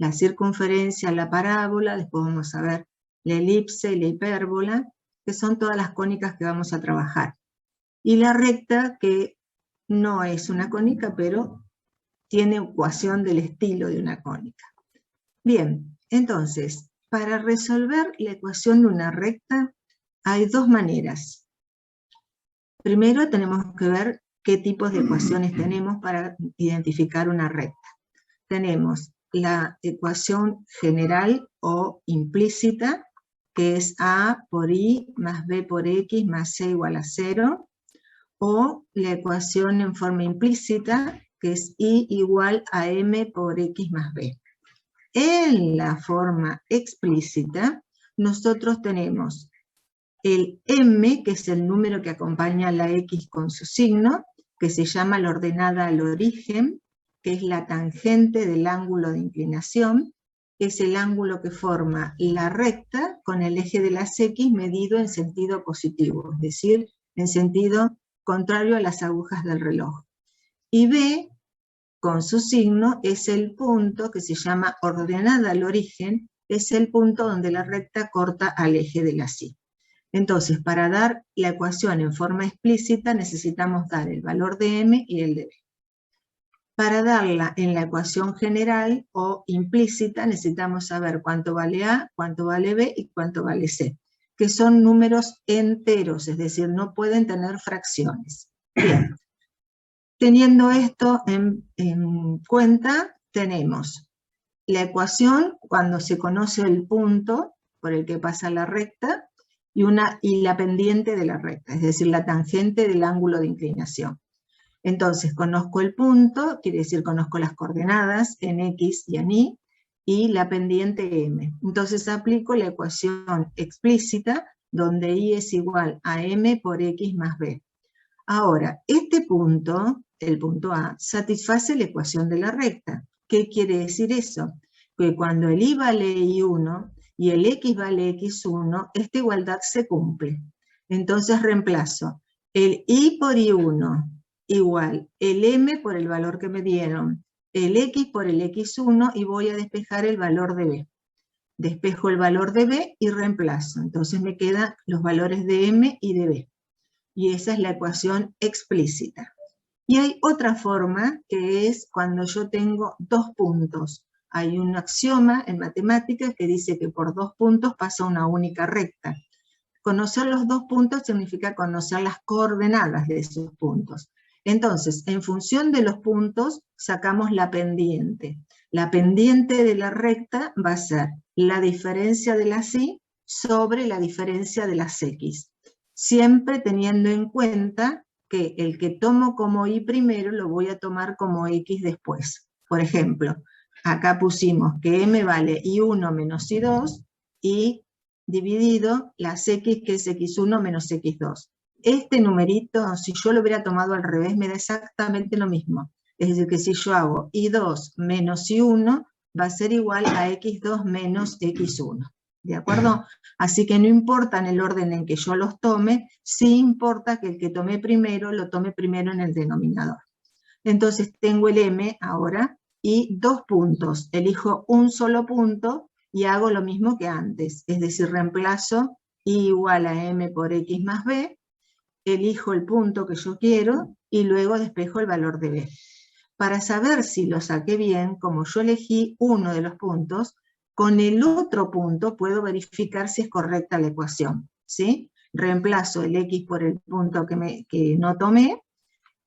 la circunferencia, la parábola, después vamos a ver la elipse y la hipérbola, que son todas las cónicas que vamos a trabajar. Y la recta, que no es una cónica, pero tiene ecuación del estilo de una cónica. Bien, entonces, para resolver la ecuación de una recta, hay dos maneras. Primero tenemos que ver qué tipos de ecuaciones tenemos para identificar una recta. Tenemos la ecuación general o implícita, que es A por I más B por X más C igual a 0, o la ecuación en forma implícita, que es I igual a M por X más B. En la forma explícita, nosotros tenemos el M, que es el número que acompaña a la X con su signo, que se llama la ordenada al origen, que es la tangente del ángulo de inclinación, que es el ángulo que forma la recta con el eje de las X medido en sentido positivo, es decir, en sentido contrario a las agujas del reloj. Y B, con su signo, es el punto que se llama ordenada al origen, es el punto donde la recta corta al eje de la Y. Entonces, para dar la ecuación en forma explícita, necesitamos dar el valor de M y el de B. Para darla en la ecuación general o implícita, necesitamos saber cuánto vale A, cuánto vale B y cuánto vale C, que son números enteros, es decir, no pueden tener fracciones. Bien, teniendo esto en cuenta, tenemos la ecuación cuando se conoce el punto por el que pasa la recta, y la pendiente de la recta, es decir, la tangente del ángulo de inclinación. Entonces, conozco el punto, quiere decir conozco las coordenadas en X y en Y, y la pendiente M. Entonces aplico la ecuación explícita, donde Y es igual a M por X más B. Ahora, este punto, el punto A, satisface la ecuación de la recta. ¿Qué quiere decir eso? Que cuando el Y vale Y1, y el X vale X1, esta igualdad se cumple. Entonces reemplazo el Y por Y1 igual el M por el valor que me dieron, el X por el X1, y voy a despejar el valor de B. Despejo el valor de B y reemplazo. Entonces me quedan los valores de M y de B. Y esa es la ecuación explícita. Y hay otra forma, que es cuando yo tengo dos puntos. Hay un axioma en matemáticas que dice que por dos puntos pasa una única recta. Conocer los dos puntos significa conocer las coordenadas de esos puntos. Entonces, en función de los puntos, sacamos la pendiente. La pendiente de la recta va a ser la diferencia de las Y sobre la diferencia de las X. Siempre teniendo en cuenta que el que tomo como Y primero lo voy a tomar como X después. Por ejemplo, acá pusimos que M vale Y1 menos Y2 y dividido las X, que es X1 menos X2. Este numerito, si yo lo hubiera tomado al revés, me da exactamente lo mismo. Es decir, que si yo hago Y2 menos Y1, va a ser igual a X2 menos X1. ¿De acuerdo? Así que no importa en el orden en que yo los tome, sí importa que el que tomé primero, lo tome primero en el denominador. Entonces tengo el M ahora y dos puntos. Elijo un solo punto y hago lo mismo que antes. Es decir, reemplazo I igual a M por X más B, elijo el punto que yo quiero y luego despejo el valor de B. Para saber si lo saqué bien, como yo elegí uno de los puntos, con el otro punto puedo verificar si es correcta la ecuación, ¿sí? Reemplazo el X por el punto que no tomé,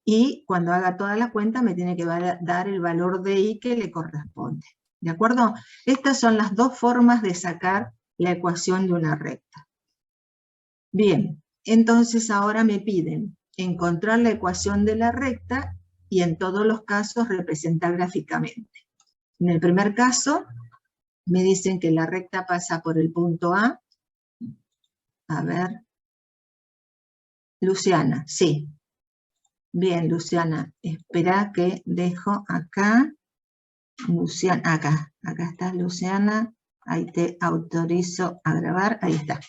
y cuando haga toda la cuenta me tiene que dar el valor de Y que le corresponde. ¿De acuerdo? Estas son las dos formas de sacar la ecuación de una recta. Bien, entonces ahora me piden encontrar la ecuación de la recta y en todos los casos representar gráficamente. En el primer caso me dicen que la recta pasa por el punto A. A ver. Luciana, sí. Bien, Luciana, espera que dejo acá. Luciana, acá está Luciana. Ahí te autorizo a grabar. Ahí está.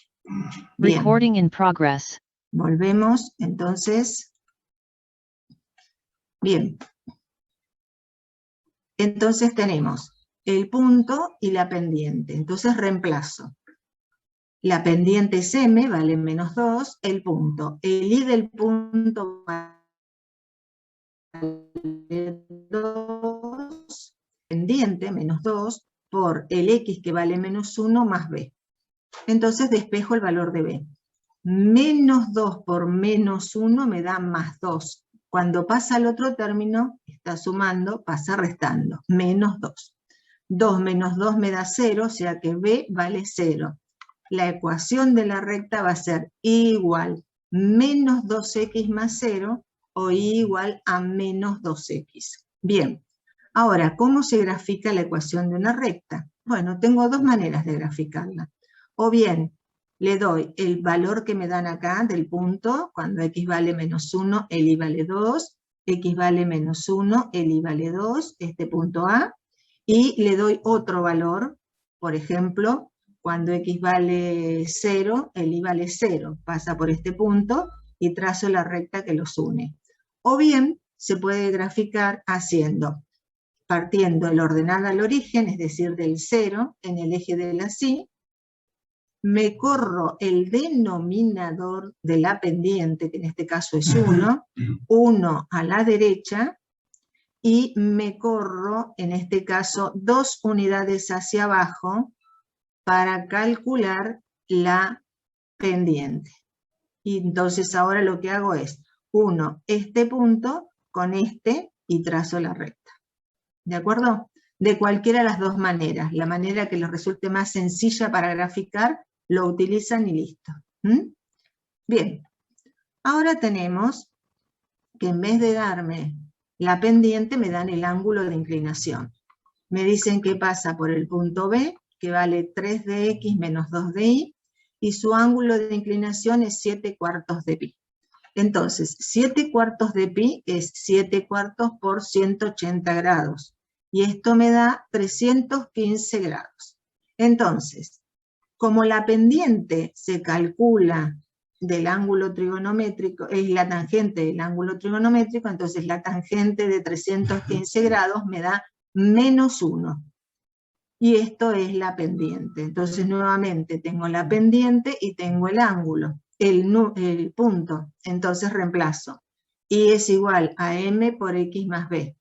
Bien. Recording in progress. Volvemos, entonces. Bien. Entonces tenemos el punto y la pendiente. Entonces reemplazo. La pendiente es m, vale menos 2, el punto. El i del punto vale 2, pendiente, menos 2, por el x que vale menos 1 más b. Entonces despejo el valor de b. Menos 2 por menos 1 me da más 2. Cuando pasa al otro término, está sumando, pasa restando. Menos 2. 2 menos 2 me da 0, o sea que b vale 0. La ecuación de la recta va a ser y igual menos 2x más 0 o y igual a menos 2x. Bien, ahora, ¿cómo se grafica la ecuación de una recta? Bueno, tengo dos maneras de graficarla. O bien, le doy el valor que me dan acá del punto, cuando x vale menos 1, el y vale 2, x vale menos 1, el y vale 2, este punto A, y le doy otro valor, por ejemplo, cuando x vale 0, el y vale 0, pasa por este punto y trazo la recta que los une. O bien, se puede graficar partiendo el ordenado al origen, es decir, del 0 en el eje de la Y, me corro el denominador de la pendiente, que en este caso es 1 a la derecha, y me corro, en este caso, 2 unidades hacia abajo para calcular la pendiente. Y entonces ahora lo que hago es, uno este punto con este y trazo la recta. ¿De acuerdo? De cualquiera de las dos maneras. La manera que les resulte más sencilla para graficar, lo utilizan y listo. Bien. Ahora tenemos que en vez de darme la pendiente, me dan el ángulo de inclinación. Me dicen que pasa por el punto B, que vale 3 de x menos 2 de y, y su ángulo de inclinación es 7/4 de pi. Entonces, 7/4 de pi es 7/4 por 180 grados. Y esto me da 315 grados. Entonces, como la pendiente se calcula del ángulo trigonométrico, es la tangente del ángulo trigonométrico, entonces la tangente de 315 grados me da menos 1. Y esto es la pendiente. Entonces nuevamente tengo la pendiente y tengo el ángulo, el punto. Entonces reemplazo. Y es igual a m por x más b.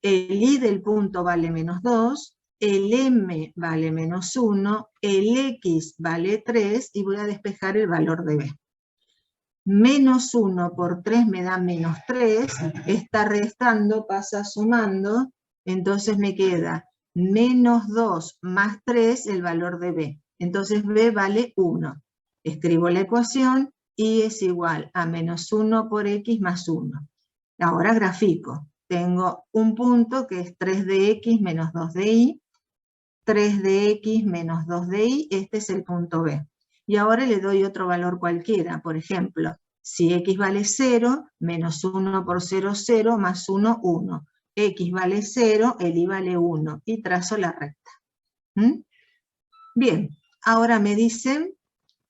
El y del punto vale menos 2, el m vale menos 1, el x vale 3 y voy a despejar el valor de b. Menos 1 por 3 me da menos 3, está restando, pasa sumando, entonces me queda menos 2 más 3 el valor de b. Entonces b vale 1. Escribo la ecuación y es igual a menos 1 por x más 1. Ahora grafico. Tengo un punto que es 3 de x menos 2 de y, 3 de x menos 2 de y, este es el punto B. Y ahora le doy otro valor cualquiera, por ejemplo, si x vale 0, menos 1 por 0, 0, más 1, 1. X vale 0, el y vale 1, y trazo la recta. Bien, ahora me dicen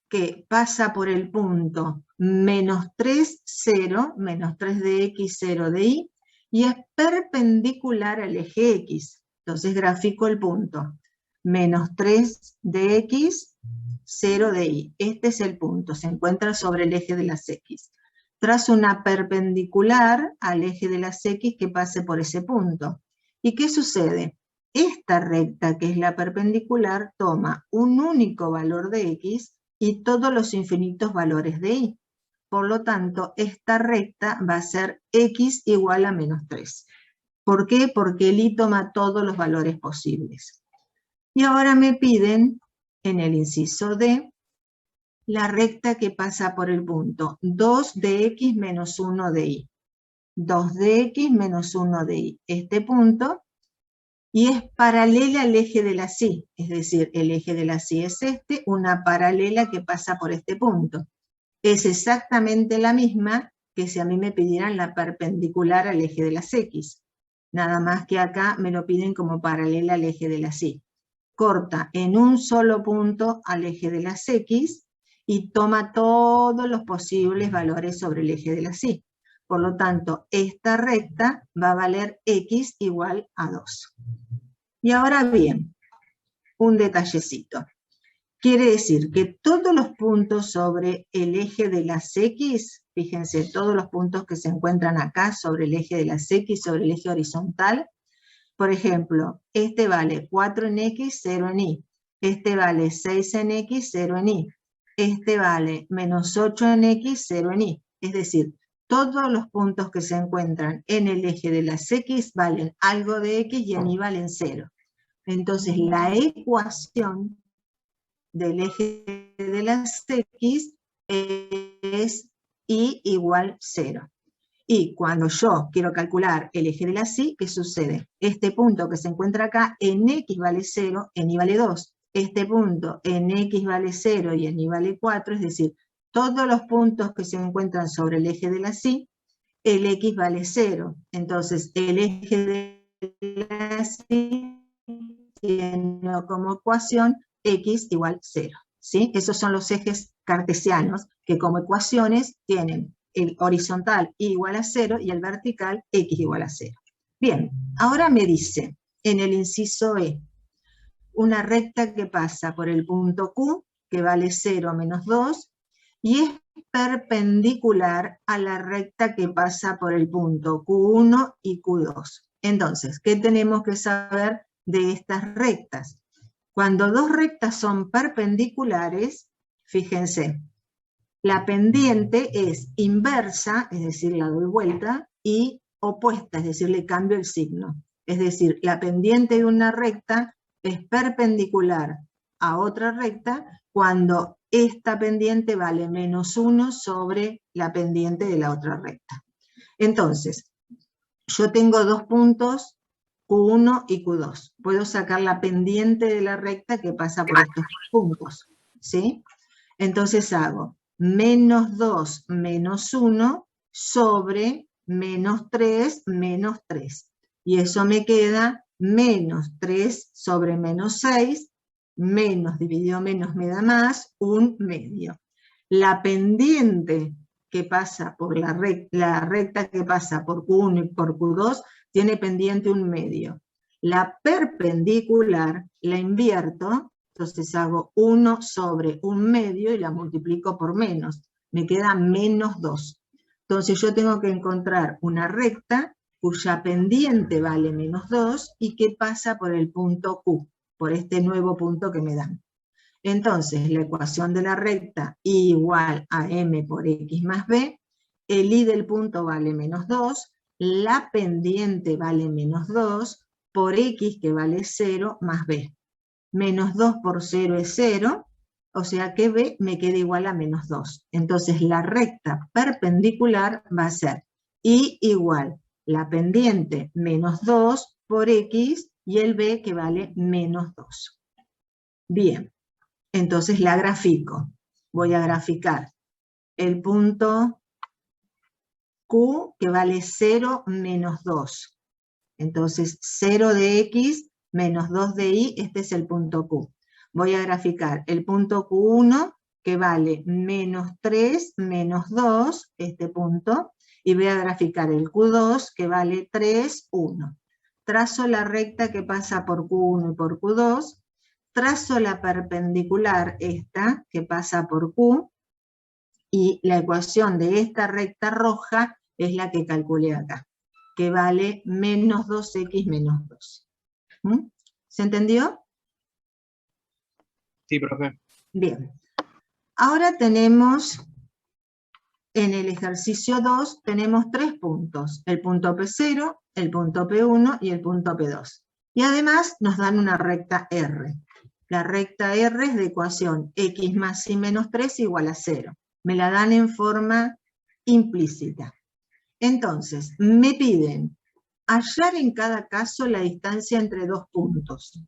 que pasa por el punto menos 3, 0, menos 3 de x, 0 de y, y es perpendicular al eje x. Entonces grafico el punto. Menos 3 de x, 0 de y. Este es el punto, se encuentra sobre el eje de las x. Trazo una perpendicular al eje de las x que pase por ese punto. ¿Y qué sucede? Esta recta, que es la perpendicular, toma un único valor de x y todos los infinitos valores de y. Por lo tanto, esta recta va a ser x igual a menos 3. ¿Por qué? Porque el y toma todos los valores posibles. Y ahora me piden, en el inciso D, la recta que pasa por el punto 2 de x menos 1 de y. 2 de x menos 1 de y. Este punto, y es paralela al eje de la Y. Es decir, el eje de la Y es este, una paralela que pasa por este punto. Es exactamente la misma que si a mí me pidieran la perpendicular al eje de las x. Nada más que acá me lo piden como paralela al eje de las y. Corta en un solo punto al eje de las x y toma todos los posibles valores sobre el eje de las y. Por lo tanto, esta recta va a valer x igual a 2. Y ahora bien, un detallecito. Quiere decir que todos los puntos sobre el eje de las X, fíjense, todos los puntos que se encuentran acá sobre el eje de las X, sobre el eje horizontal, por ejemplo, este vale 4 en X, 0 en Y. Este vale 6 en X, 0 en Y. Este vale menos 8 en X, 0 en Y. Es decir, todos los puntos que se encuentran en el eje de las X valen algo de X y en Y valen 0. Entonces, la ecuación del eje de las X es Y igual 0. Y cuando yo quiero calcular el eje de las Y, ¿qué sucede? Este punto que se encuentra acá, en X vale 0, en Y vale 2. Este punto en X vale 0 y en Y vale 4, es decir, todos los puntos que se encuentran sobre el eje de las Y, el X vale 0. Entonces, el eje de las Y tiene como ecuación X igual 0. ¿Sí? Esos son los ejes cartesianos que como ecuaciones tienen el horizontal y igual a 0 y el vertical X igual a 0. Bien, ahora me dice en el inciso E, una recta que pasa por el punto Q, que vale 0 menos 2, y es perpendicular a la recta que pasa por el punto Q1 y Q2. Entonces, ¿qué tenemos que saber de estas rectas? Cuando dos rectas son perpendiculares, fíjense, la pendiente es inversa, es decir, la doy vuelta, y opuesta, es decir, le cambio el signo. Es decir, la pendiente de una recta es perpendicular a otra recta cuando esta pendiente vale menos 1 sobre la pendiente de la otra recta. Entonces, yo tengo dos puntos, Q1 y Q2. Puedo sacar la pendiente de la recta que pasa por estos puntos, ¿sí? Entonces hago menos 2 menos 1 sobre menos 3 menos 3. Y eso me queda menos 3 sobre menos 6, menos dividido menos me da más, 1/2. La pendiente que pasa por la recta que pasa por Q1 y por Q2 tiene pendiente 1/2. La perpendicular la invierto, entonces hago 1 sobre 1/2 y la multiplico por menos. Me queda menos 2. Entonces yo tengo que encontrar una recta cuya pendiente vale menos 2 y que pasa por el punto Q, por este nuevo punto que me dan. Entonces, la ecuación de la recta y igual a m por x más b, el y del punto vale menos 2, la pendiente vale menos 2, por x que vale 0 más b. Menos 2 por 0 es 0, o sea que b me queda igual a menos 2. Entonces, la recta perpendicular va a ser y igual la pendiente menos 2 por x y el b que vale menos 2. Bien. Entonces la grafico. Voy a graficar el punto Q que vale 0 menos 2. Entonces 0 de X menos 2 de Y, este es el punto Q. Voy a graficar el punto Q1 que vale menos 3 menos 2, este punto, y voy a graficar el Q2 que vale 3, 1. Trazo la recta que pasa por Q1 y por Q2, trazo la perpendicular esta que pasa por Q y la ecuación de esta recta roja es la que calculé acá, que vale menos 2x menos 2. ¿Se entendió? Sí, profe. Bien. Ahora tenemos, en el ejercicio 2, tenemos 3 puntos. El punto P0, el punto P1 y el punto P2. Y además nos dan una recta R. La recta R es de ecuación x más y menos 3 igual a 0. Me la dan en forma implícita. Entonces, me piden hallar en cada caso la distancia entre dos puntos.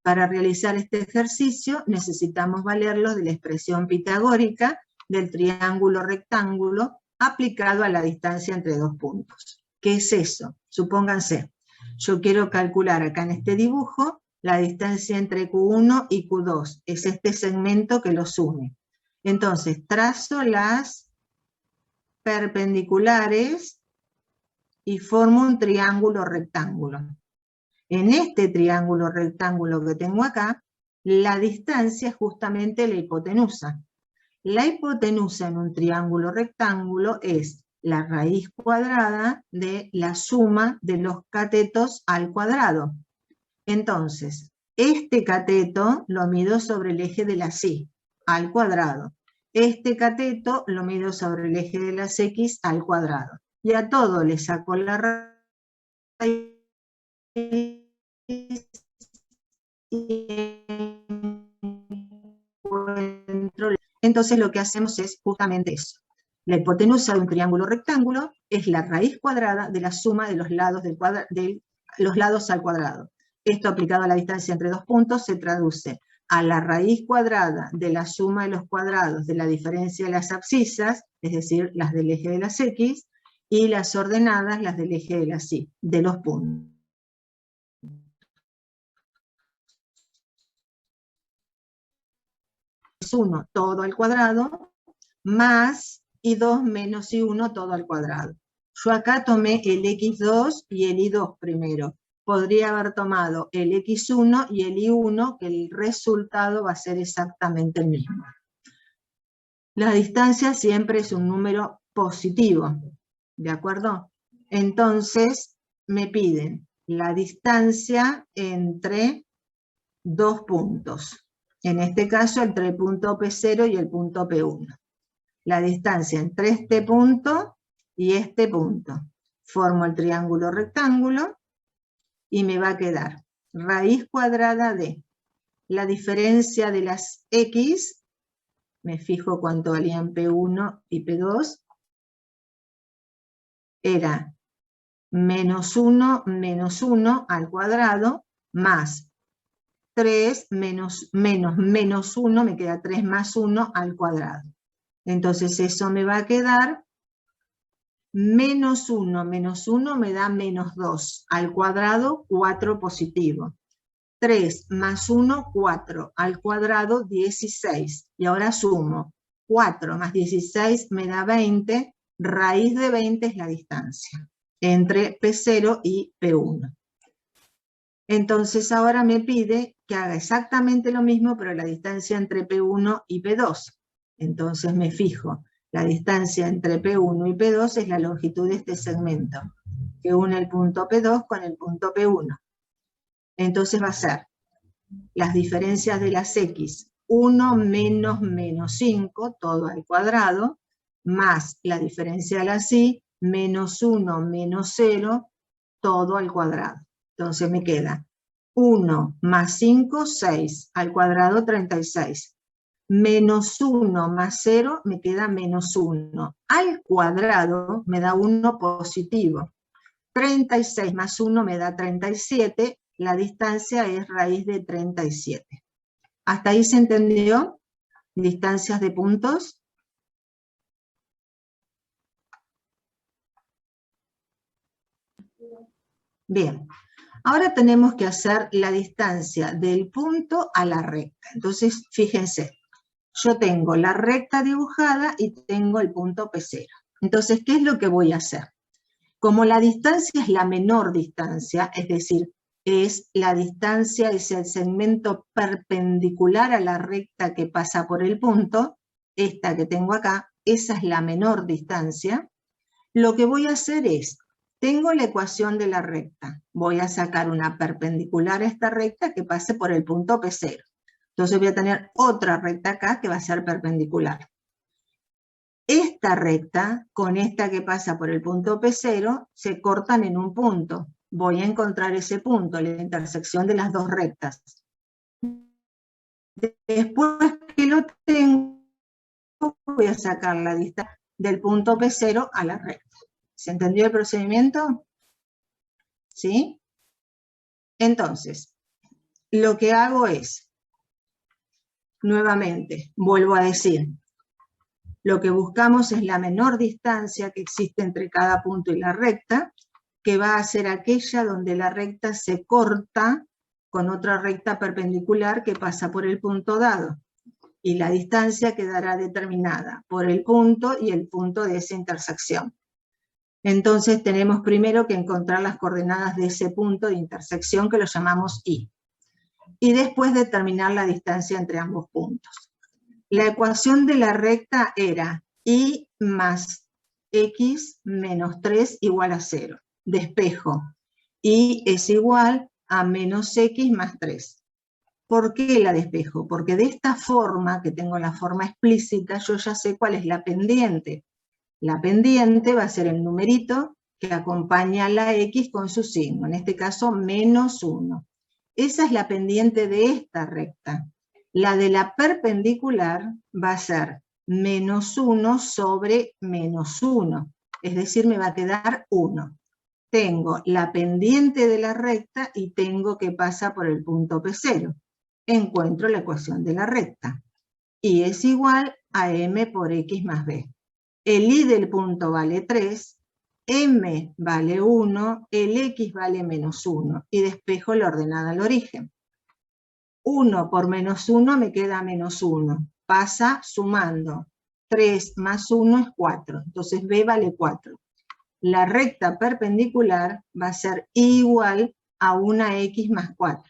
Para realizar este ejercicio necesitamos valerlo de la expresión pitagórica del triángulo rectángulo aplicado a la distancia entre dos puntos. ¿Qué es eso? Supónganse, yo quiero calcular acá en este dibujo la distancia entre Q1 y Q2, es este segmento que los une. Entonces, trazo las perpendiculares y formo un triángulo rectángulo. En este triángulo rectángulo que tengo acá, la distancia es justamente la hipotenusa. La hipotenusa en un triángulo rectángulo es la raíz cuadrada de la suma de los catetos al cuadrado. Entonces, este cateto lo mido sobre el eje de las Y, al cuadrado. Este cateto lo mido sobre el eje de las X, al cuadrado. Y a todo le saco la raíz. Entonces lo que hacemos es justamente eso. La hipotenusa de un triángulo rectángulo es la raíz cuadrada de la suma de los lados, los lados al cuadrado. Esto aplicado a la distancia entre dos puntos se traduce a la raíz cuadrada de la suma de los cuadrados de la diferencia de las abscisas, es decir, las del eje de las X, y las ordenadas, las del eje de las Y, de los puntos. Es 1 todo al cuadrado, más y2 menos y1 todo al cuadrado. Yo acá tomé el x2 y el y2 primero. Podría haber tomado el x1 y el y1, que el resultado va a ser exactamente el mismo. La distancia siempre es un número positivo, ¿de acuerdo? Entonces me piden la distancia entre dos puntos. En este caso, entre el punto P0 y el punto P1. La distancia entre este punto y este punto. Formo el triángulo rectángulo y me va a quedar raíz cuadrada de la diferencia de las X, me fijo cuánto valían P1 y P2, era menos 1 al cuadrado, más 3 menos 1, me queda 3 más 1 al cuadrado. Entonces eso me va a quedar menos 1 me da menos 2, al cuadrado 4 positivo. 3 más 1, 4, al cuadrado 16. Y ahora sumo, 4 más 16 me da 20, raíz de 20 es la distancia entre P0 y P1. Entonces ahora me pide que haga exactamente lo mismo, pero la distancia entre P1 y P2. Entonces me fijo, la distancia entre P1 y P2 es la longitud de este segmento, que une el punto P2 con el punto P1. Entonces va a ser las diferencias de las X, 1 menos 5, todo al cuadrado, más la diferencia de las Y, menos 1 menos 0, todo al cuadrado. Entonces me queda 1 más 5, 6, al cuadrado 36. Menos 1 más 0 me queda menos 1. Al cuadrado me da 1 positivo. 36 más 1 me da 37. La distancia es raíz de 37. ¿Hasta ahí se entendió? Distancias de puntos. Bien. Ahora tenemos que hacer la distancia del punto a la recta. Entonces, fíjense, yo tengo la recta dibujada y tengo el punto P0. Entonces, ¿qué es lo que voy a hacer? Como la distancia es la menor distancia, es decir, es la distancia, es el segmento perpendicular a la recta que pasa por el punto, esta que tengo acá, esa es la menor distancia. Lo que voy a hacer es, tengo la ecuación de la recta, voy a sacar una perpendicular a esta recta que pase por el punto P0. Entonces voy a tener otra recta acá que va a ser perpendicular. Esta recta con esta que pasa por el punto P0 se cortan en un punto. Voy a encontrar ese punto, la intersección de las dos rectas. Después que lo tengo, voy a sacar la distancia del punto P0 a la recta. ¿Se entendió el procedimiento? ¿Sí? Entonces, lo que hago es, nuevamente, vuelvo a decir, lo que buscamos es la menor distancia que existe entre cada punto y la recta, que va a ser aquella donde la recta se corta con otra recta perpendicular que pasa por el punto dado. Y la distancia quedará determinada por el punto y el punto de esa intersección. Entonces tenemos primero que encontrar las coordenadas de ese punto de intersección que lo llamamos I. Y después determinar la distancia entre ambos puntos. La ecuación de la recta era I más X menos 3 igual a 0. Despejo. Y es igual a menos X más 3. ¿Por qué la despejo? Porque de esta forma, que tengo la forma explícita, yo ya sé cuál es la pendiente. La pendiente va a ser el numerito que acompaña a la X con su signo, en este caso menos 1. Esa es la pendiente de esta recta. La de la perpendicular va a ser menos 1 sobre menos 1, es decir, me va a quedar 1. Tengo la pendiente de la recta y tengo que pasa por el punto P0. Encuentro la ecuación de la recta. Y es igual a M por X más B. El I del punto vale 3, M vale 1, el X vale menos 1, y despejo la ordenada al origen. 1 por menos 1 me queda menos 1, pasa sumando. 3 más 1 es 4, entonces B vale 4. La recta perpendicular va a ser igual a una X más 4.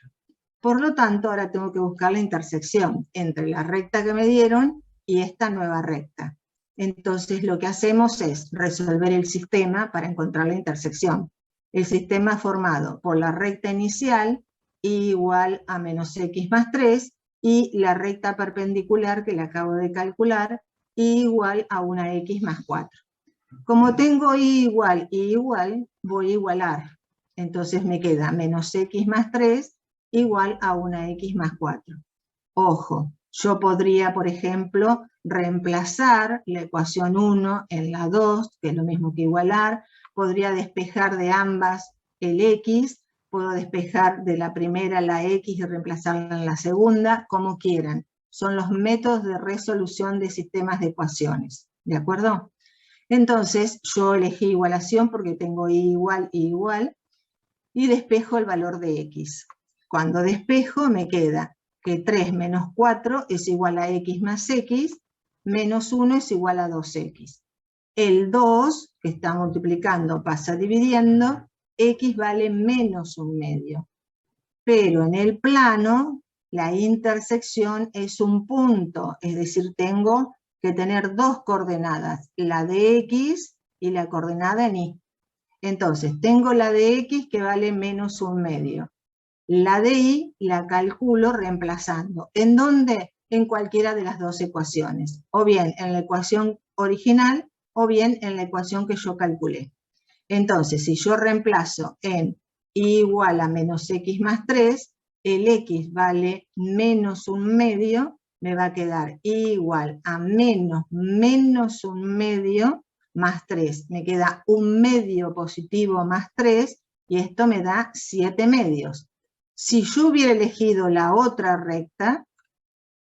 Por lo tanto, ahora tengo que buscar la intersección entre la recta que me dieron y esta nueva recta. Entonces, lo que hacemos es resolver el sistema para encontrar la intersección. El sistema formado por la recta inicial, I igual a menos X más 3, y la recta perpendicular que le acabo de calcular, I igual a una X más 4. Como tengo I igual, voy a igualar. Entonces me queda menos X más 3 igual a una X más 4. Ojo, yo podría, por ejemplo, reemplazar la ecuación 1 en la 2, que es lo mismo que igualar. Podría despejar de ambas el X, puedo despejar de la primera la X y reemplazarla en la segunda, como quieran. Son los métodos de resolución de sistemas de ecuaciones, ¿de acuerdo? Entonces, yo elegí igualación porque tengo I igual, y despejo el valor de X. Cuando despejo me queda que 3 menos 4 es igual a X más X, menos 1 es igual a 2X. El 2, que está multiplicando, pasa dividiendo, X vale menos 1/2. Pero en el plano, la intersección es un punto, es decir, tengo que tener dos coordenadas, la de X y la coordenada en Y. Entonces, tengo la de X que vale menos 1/2. La de Y la calculo reemplazando. ¿En dónde? En cualquiera de las dos ecuaciones. O bien en la ecuación original, o bien en la ecuación que yo calculé. Entonces, si yo reemplazo en Y igual a menos X más 3, el X vale menos 1/2, me va a quedar Y igual a menos 1/2 más 3. Me queda 1/2 positivo más 3, y esto me da 7/2. Si yo hubiera elegido la otra recta,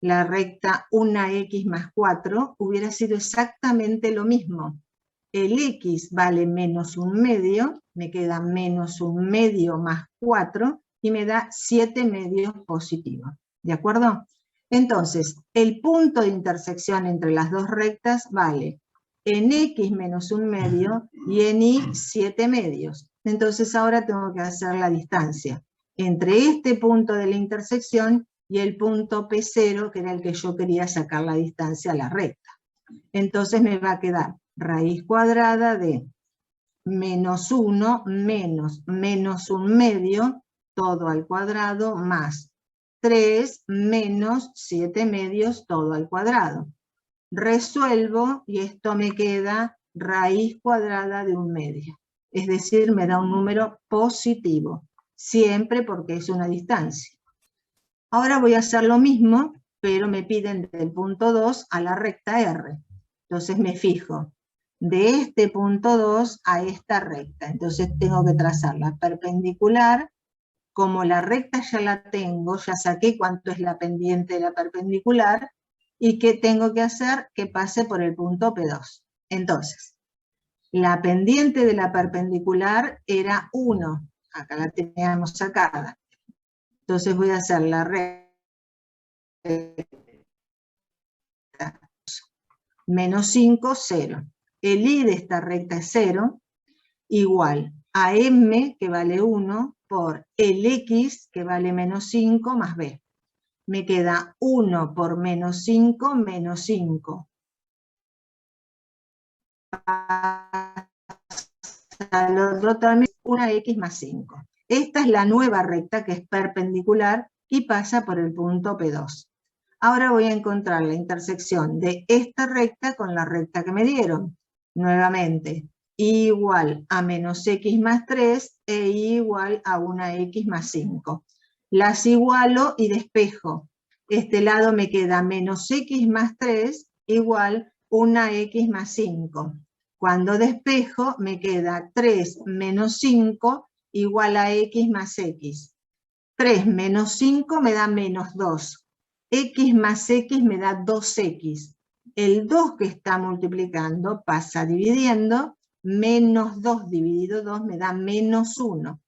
la recta 1X más 4, hubiera sido exactamente lo mismo. El X vale menos 1/2, me queda menos 1/2 más 4, y me da 7/2 positivo. ¿De acuerdo? Entonces, el punto de intersección entre las dos rectas vale en X menos 1/2 y en Y 7/2. Entonces ahora tengo que hacer la distancia entre este punto de la intersección y el punto P0, que era el que yo quería sacar la distancia a la recta. Entonces me va a quedar raíz cuadrada de menos 1 menos menos 1/2, todo al cuadrado, más 3 menos 7/2, todo al cuadrado. Resuelvo y esto me queda raíz cuadrada de 1/2. Es decir, me da un número positivo, siempre porque es una distancia. Ahora voy a hacer lo mismo, pero me piden del punto 2 a la recta R. Entonces me fijo de este punto 2 a esta recta. Entonces tengo que trazar la perpendicular. Como la recta ya la tengo, ya saqué cuánto es la pendiente de la perpendicular, y ¿qué tengo que hacer? Que pase por el punto P2. Entonces, la pendiente de la perpendicular era 1. Acá la teníamos sacada. Entonces voy a hacer la recta menos 5, 0. El I de esta recta es 0. igual a m, que vale 1, por el x, que vale menos 5, más b. Me queda 1 por menos 5, menos 5. Al otro término, una x más 5. Esta es la nueva recta que es perpendicular y pasa por el punto P2. Ahora voy a encontrar la intersección de esta recta con la recta que me dieron. Nuevamente, igual a menos x más 3 e igual a una x más 5. Las igualo y despejo. Este lado me queda menos x más 3 igual una x más 5. Cuando despejo me queda 3 menos 5 igual a x más x. 3 menos 5 me da menos 2. X más x me da 2x. El 2 que está multiplicando pasa dividiendo. Menos 2 dividido 2 me da menos 1.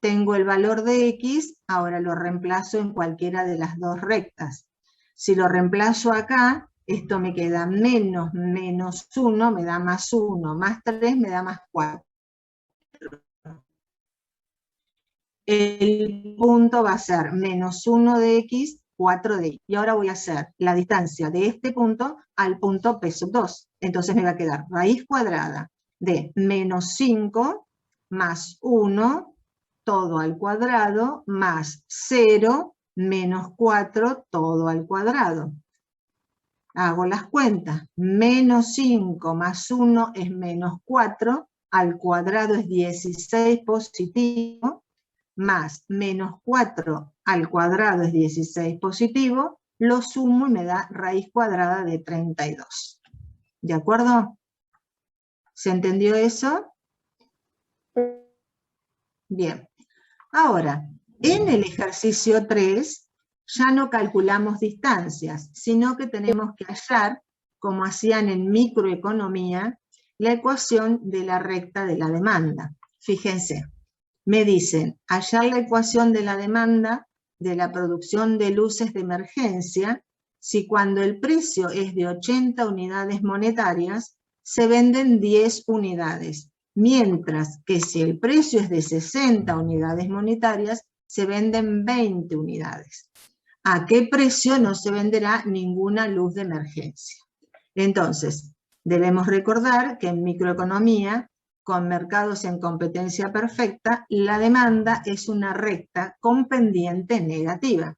Tengo el valor de x, ahora lo reemplazo en cualquiera de las dos rectas. Si lo reemplazo acá, esto me queda menos 1, me da más 1, más 3 me da más 4. El punto va a ser menos 1 de x, 4 de y. Y ahora voy a hacer la distancia de este punto al punto P sub 2. Entonces me va a quedar raíz cuadrada de menos 5 más 1, todo al cuadrado, más 0 menos 4, todo al cuadrado. Hago las cuentas. Menos 5 más 1 es menos 4, al cuadrado es 16 positivo, más menos 4 al cuadrado es 16 positivo, lo sumo y me da raíz cuadrada de 32. ¿De acuerdo? ¿Se entendió eso? Bien. Ahora, en el ejercicio 3 ya no calculamos distancias, sino que tenemos que hallar, como hacían en microeconomía, la ecuación de la recta de la demanda. Fíjense. Me dicen, hallar la ecuación de la demanda de la producción de luces de emergencia si cuando el precio es de 80 unidades monetarias, se venden 10 unidades, mientras que si el precio es de 60 unidades monetarias, se venden 20 unidades. ¿A qué precio no se venderá ninguna luz de emergencia? Entonces, debemos recordar que en microeconomía, con mercados en competencia perfecta, la demanda es una recta con pendiente negativa.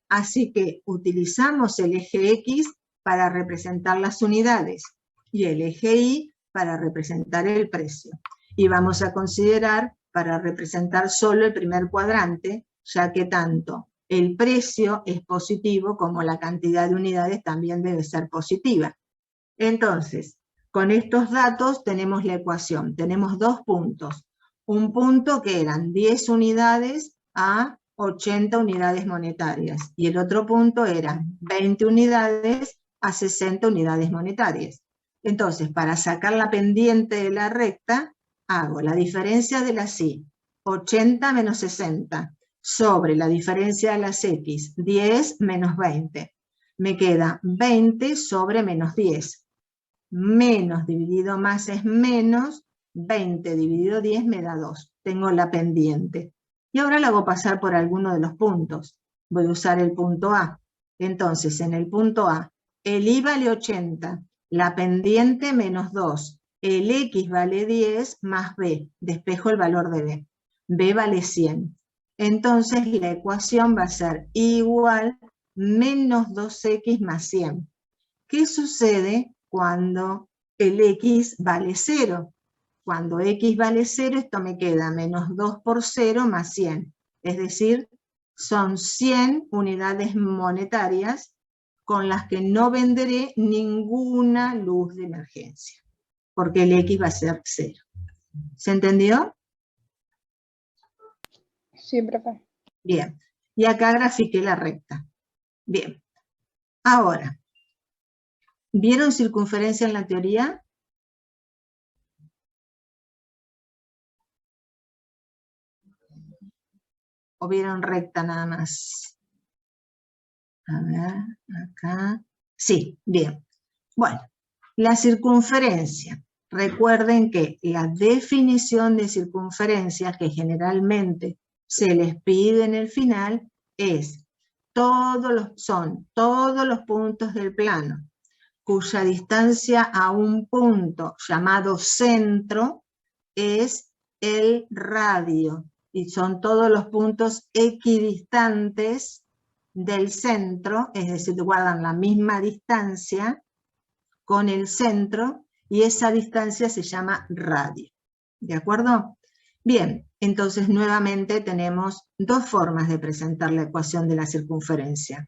Así que utilizamos el eje X para representar las unidades y el eje Y para representar el precio. Y vamos a considerar para representar solo el primer cuadrante, ya que tanto el precio es positivo como la cantidad de unidades también debe ser positiva. Entonces, con estos datos tenemos la ecuación. Tenemos dos puntos. Un punto que eran 10 unidades a 80 unidades monetarias. Y el otro punto era 20 unidades a 60 unidades monetarias. Entonces, para sacar la pendiente de la recta, hago la diferencia de las y, 80 menos 60, sobre la diferencia de las x, 10 menos 20. Me queda 20 sobre menos 10. Menos dividido más es menos, 20 dividido 10 me da 2. Tengo la pendiente. Y ahora la hago pasar por alguno de los puntos. Voy a usar el punto A. Entonces, en el punto A, el I vale 80, la pendiente menos 2, el X vale 10 más B. Despejo el valor de B. B vale 100. Entonces, la ecuación va a ser igual menos 2X más 100. ¿Qué sucede cuando el x vale 0? Cuando x vale 0, esto me queda menos 2 por 0 más 100. Es decir, son 100 unidades monetarias con las que no venderé ninguna luz de emergencia, porque el x va a ser 0. ¿Se entendió? Sí, profe. Bien. Y acá grafiqué la recta. Bien. Ahora, ¿vieron circunferencia en la teoría? ¿O vieron recta nada más? A ver, acá. Sí, bien. Bueno, la circunferencia. Recuerden que la definición de circunferencia que generalmente se les pide en el final es son todos los puntos del plano cuya distancia a un punto llamado centro es el radio, y son todos los puntos equidistantes del centro, es decir, guardan la misma distancia con el centro, y esa distancia se llama radio. ¿De acuerdo? Bien, entonces nuevamente tenemos dos formas de presentar la ecuación de la circunferencia.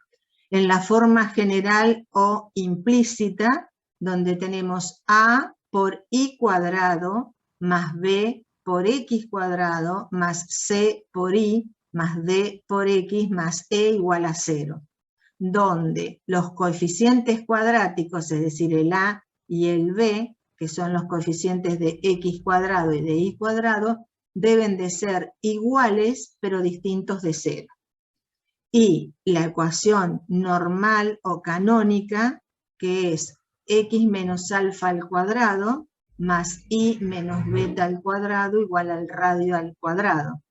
En la forma general o implícita, donde tenemos a por i cuadrado más b por x cuadrado más c por i más d por x más e igual a 0, donde los coeficientes cuadráticos, es decir, el a y el b, que son los coeficientes de x cuadrado y de y cuadrado, deben de ser iguales pero distintos de 0. Y la ecuación normal o canónica, que es x menos alfa al cuadrado más y menos beta al cuadrado igual al radio al cuadrado,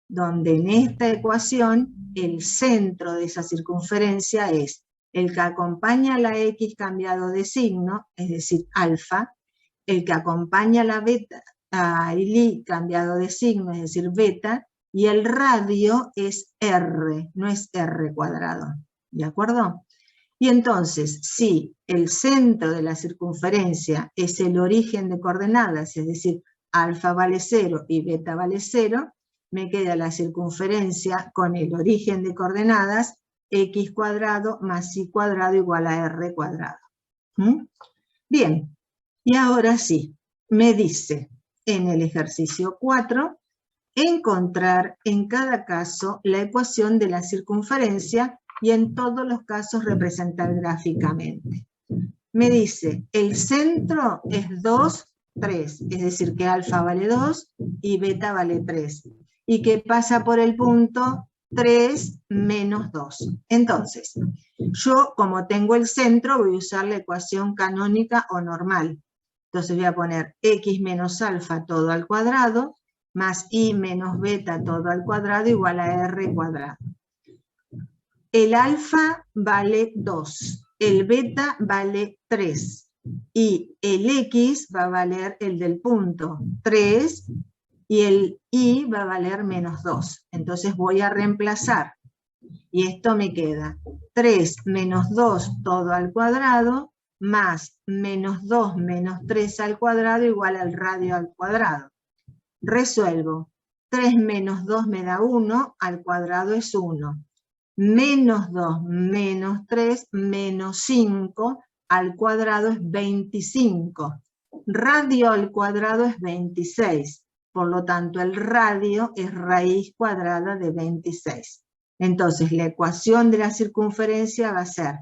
donde en esta ecuación el centro de esa circunferencia es el que acompaña a la x cambiado de signo, es decir, alfa, el que acompaña a la beta, al i cambiado de signo, es decir, beta, y el radio es r, no es r cuadrado, ¿de acuerdo? Y entonces, si el centro de la circunferencia es el origen de coordenadas, es decir, alfa vale 0 y beta vale 0, me queda la circunferencia con el origen de coordenadas x cuadrado más y cuadrado igual a r cuadrado. Bien, y ahora sí, me dice en el ejercicio 4, encontrar en cada caso la ecuación de la circunferencia y en todos los casos representar gráficamente. Me dice, el centro es 2, 3, es decir, que alfa vale 2 y beta vale 3. Y que pasa por el punto 3 menos 2. Entonces, yo como tengo el centro voy a usar la ecuación canónica o normal. Entonces voy a poner x menos alfa todo al cuadrado más y menos beta todo al cuadrado igual a r cuadrado. El alfa vale 2, el beta vale 3 y el x va a valer el del punto 3 y el y va a valer menos 2. Entonces voy a reemplazar y esto me queda 3 menos 2 todo al cuadrado más menos 2 menos 3 al cuadrado igual al radio al cuadrado. Resuelvo. 3 menos 2 me da 1, al cuadrado es 1. Menos 2 menos 3 menos 5, al cuadrado es 25. Radio al cuadrado es 26. Por lo tanto, el radio es raíz cuadrada de 26. Entonces, la ecuación de la circunferencia va a ser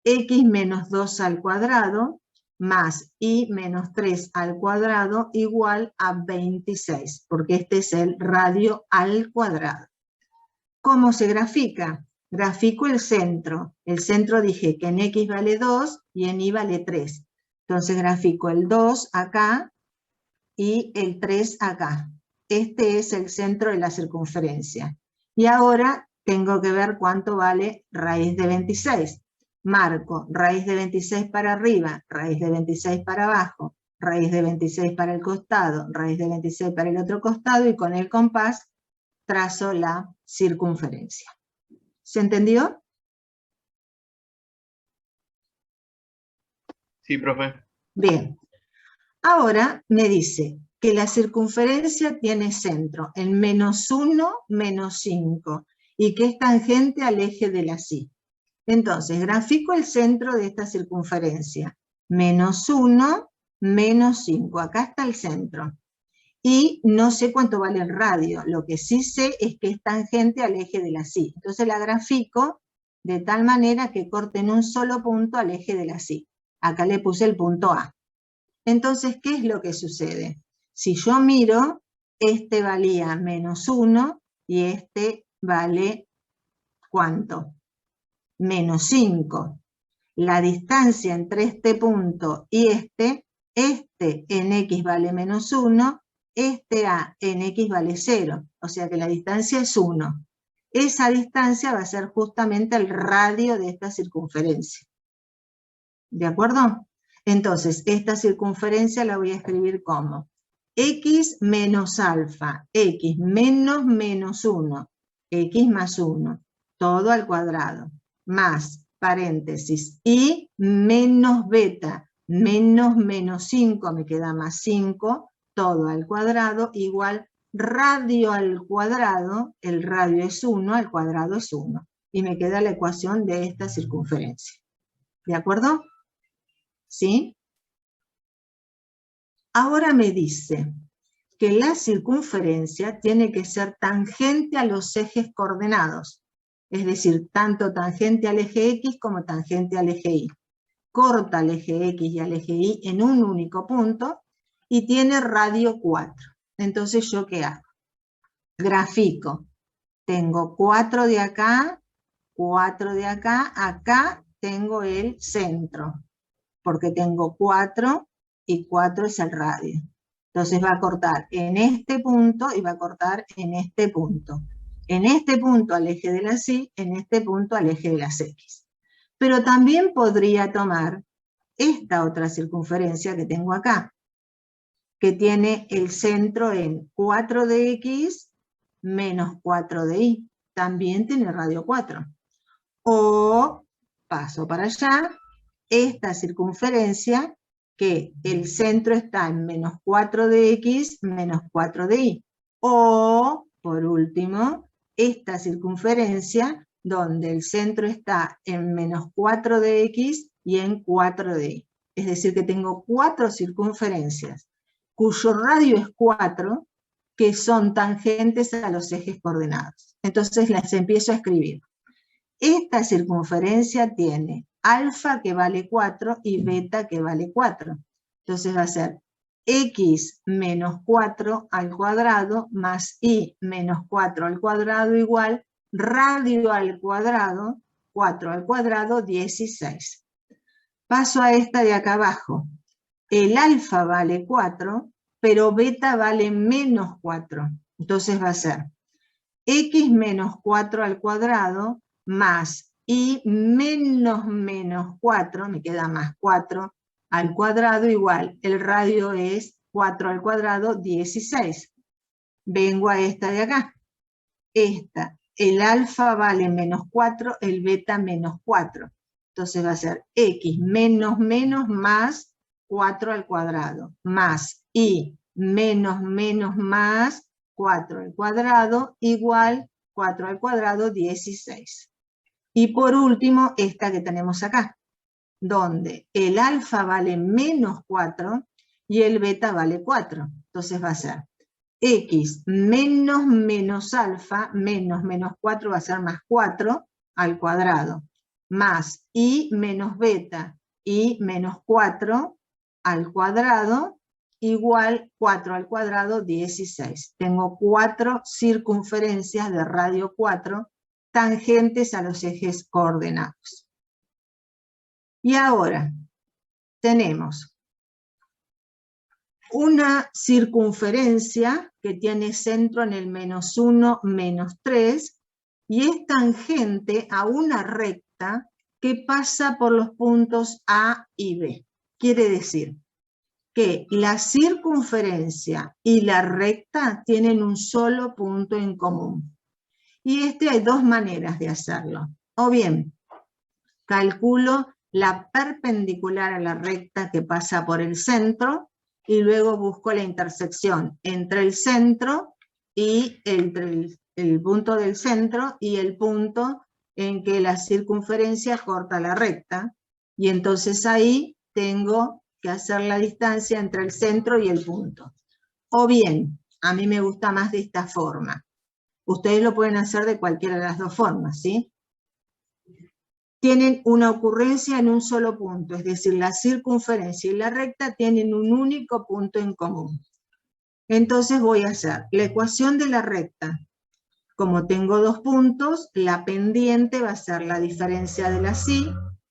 x menos 2 al cuadrado más y menos 3 al cuadrado igual a 26, porque este es el radio al cuadrado. ¿Cómo se grafica? Grafico el centro. El centro dije que en x vale 2 y en y vale 3. Entonces grafico el 2 acá y el 3 acá. Este es el centro de la circunferencia. Y ahora tengo que ver cuánto vale raíz de 26. Marco raíz de 26 para arriba, raíz de 26 para abajo, raíz de 26 para el costado, raíz de 26 para el otro costado y con el compás trazo la circunferencia. ¿Se entendió? Sí, profe. Bien. Ahora me dice que la circunferencia tiene centro en menos 1, menos 5 y que es tangente al eje de la Y. Entonces, grafico el centro de esta circunferencia. Menos 1, menos 5. Acá está el centro. Y no sé cuánto vale el radio. Lo que sí sé es que es tangente al eje de la Y. Entonces la grafico de tal manera que corte en un solo punto al eje de la Y. Acá le puse el punto A. Entonces, ¿qué es lo que sucede? Si yo miro, este valía menos 1 y este vale, ¿cuánto? Menos 5. La distancia entre este punto y este este en x vale menos 1, este a en x vale 0, o sea que la distancia es 1. Esa distancia va a ser justamente el radio de esta circunferencia. ¿De acuerdo? Entonces, esta circunferencia la voy a escribir como x menos alfa, x menos menos 1, x más 1, todo al cuadrado, más, paréntesis, y menos beta, menos menos 5, me queda más 5, todo al cuadrado, igual radio al cuadrado, el radio es 1, al cuadrado es 1. Y me queda la ecuación de esta circunferencia. ¿De acuerdo? ¿Sí? Ahora me dice que la circunferencia tiene que ser tangente a los ejes coordenados, es decir, tanto tangente al eje X como tangente al eje Y. Corta al eje X y al eje Y en un único punto y tiene radio 4. Entonces, ¿yo qué hago? Grafico. Tengo 4 de acá, 4 de acá, acá tengo el centro, porque tengo 4 y 4 es el radio. Entonces va a cortar en este punto y va a cortar en este punto. En este punto al eje de las Y, en este punto al eje de las X. Pero también podría tomar esta otra circunferencia que tengo acá, que tiene el centro en 4 de X menos 4 de Y. También tiene radio 4. O paso para allá, esta circunferencia que el centro está en menos 4 de X menos 4 de Y. O, por último, esta circunferencia donde el centro está en menos 4 de X y en 4 de Y. Es decir, que tengo 4 circunferencias cuyo radio es 4, que son tangentes a los ejes coordenados. Entonces las empiezo a escribir. Esta circunferencia tiene alfa que vale 4 y beta que vale 4. Entonces va a ser x menos 4 al cuadrado más y menos 4 al cuadrado igual radio al cuadrado, 4 al cuadrado, 16. Paso a esta de acá abajo. El alfa vale 4, pero beta vale menos 4. Entonces va a ser x menos 4 al cuadrado más y menos menos 4, me queda más 4 al cuadrado igual, el radio es 4 al cuadrado, 16. Vengo a esta de acá. Esta, el alfa vale menos 4, el beta menos 4. Entonces va a ser x menos menos más 4 al cuadrado, más y menos menos más 4 al cuadrado igual 4 al cuadrado, 16. Y por último, esta que tenemos acá, donde el alfa vale menos 4 y el beta vale 4. Entonces va a ser x menos menos alfa, menos menos 4 va a ser más 4 al cuadrado, más y menos beta y menos 4 al cuadrado, igual 4 al cuadrado, 16. Tengo 4 circunferencias de radio 4 tangentes a los ejes coordenados. Y ahora tenemos una circunferencia que tiene centro en el menos 1, menos 3, y es tangente a una recta que pasa por los puntos A y B. Quiere decir que la circunferencia y la recta tienen un solo punto en común. Y hay dos maneras de hacerlo. O bien, calculo la perpendicular a la recta que pasa por el centro y luego busco la intersección entre el centro y el punto del centro y el punto en que la circunferencia corta la recta. Y entonces ahí tengo que hacer la distancia entre el centro y el punto. O bien, a mí me gusta más de esta forma. Ustedes lo pueden hacer de cualquiera de las dos formas, ¿sí? Tienen una ocurrencia en un solo punto, es decir, la circunferencia y la recta tienen un único punto en común. Entonces voy a hacer la ecuación de la recta. Como tengo dos puntos, la pendiente va a ser la diferencia de las y,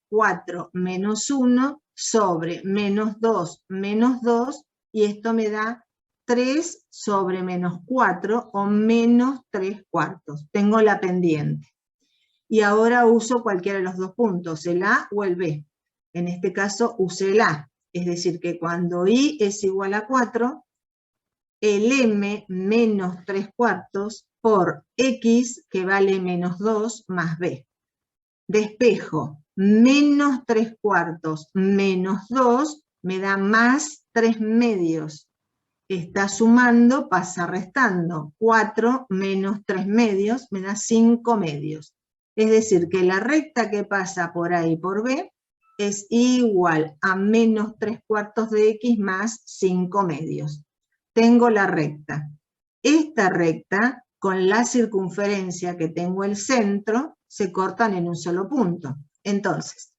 4 menos 1, sobre menos 2 menos 2, y esto me da 3 sobre menos 4, o menos 3/4. Tengo la pendiente. Y ahora uso cualquiera de los dos puntos, el A o el B. En este caso usé el A, es decir, que cuando I es igual a 4, el M menos 3/4 por X, que vale menos 2, más B. Despejo, menos 3/4 menos 2 me da más 3/2. Está sumando, pasa restando. 4 menos 3/2 me da 5/2. Es decir, que la recta que pasa por A y por B es igual a menos 3/4 de X más 5/2. Tengo la recta. Esta recta, con la circunferencia que tengo el centro, se cortan en un solo punto. Entonces,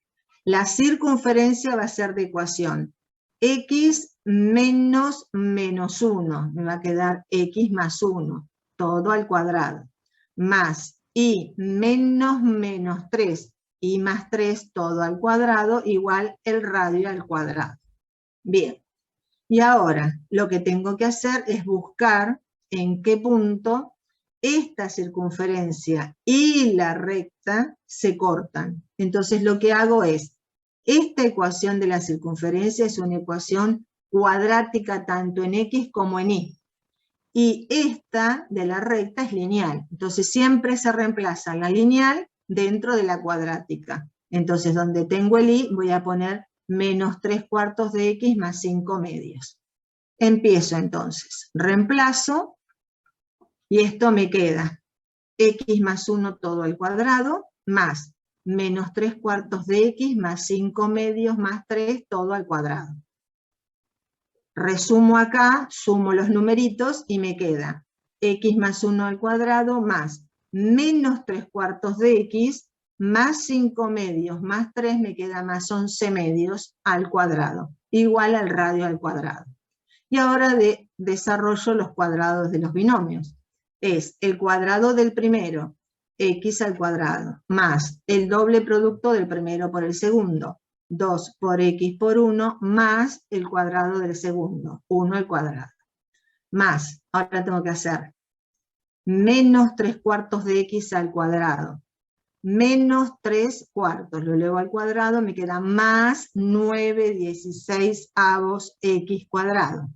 la circunferencia va a ser de ecuación X menos menos 1, me va a quedar X más 1, todo al cuadrado, más Y menos menos 3, Y más 3, todo al cuadrado, igual el radio al cuadrado. Bien, y ahora lo que tengo que hacer es buscar en qué punto esta circunferencia y la recta se cortan. Entonces lo que hago es, esta ecuación de la circunferencia es una ecuación cuadrática tanto en X como en Y. Y esta de la recta es lineal. Entonces siempre se reemplaza la lineal dentro de la cuadrática. Entonces donde tengo el Y voy a poner menos 3/4 de X más 5/2. Empiezo entonces, reemplazo, y esto me queda X más 1 todo al cuadrado, más menos 3/4 de X más 5/2 más 3 todo al cuadrado. Resumo acá, sumo los numeritos y me queda X más 1 al cuadrado más menos 3/4 de X más 5/2 más 3 me queda más 11/2 al cuadrado, igual al radio al cuadrado. Y ahora desarrollo los cuadrados de los binomios. Es el cuadrado del primero, X al cuadrado, más el doble producto del primero por el segundo, 2 por X por 1, más el cuadrado del segundo, 1 al cuadrado. Más, ahora tengo que hacer menos 3/4 de X al cuadrado, menos 3/4, lo elevo al cuadrado, me queda más 9/16 X cuadrado,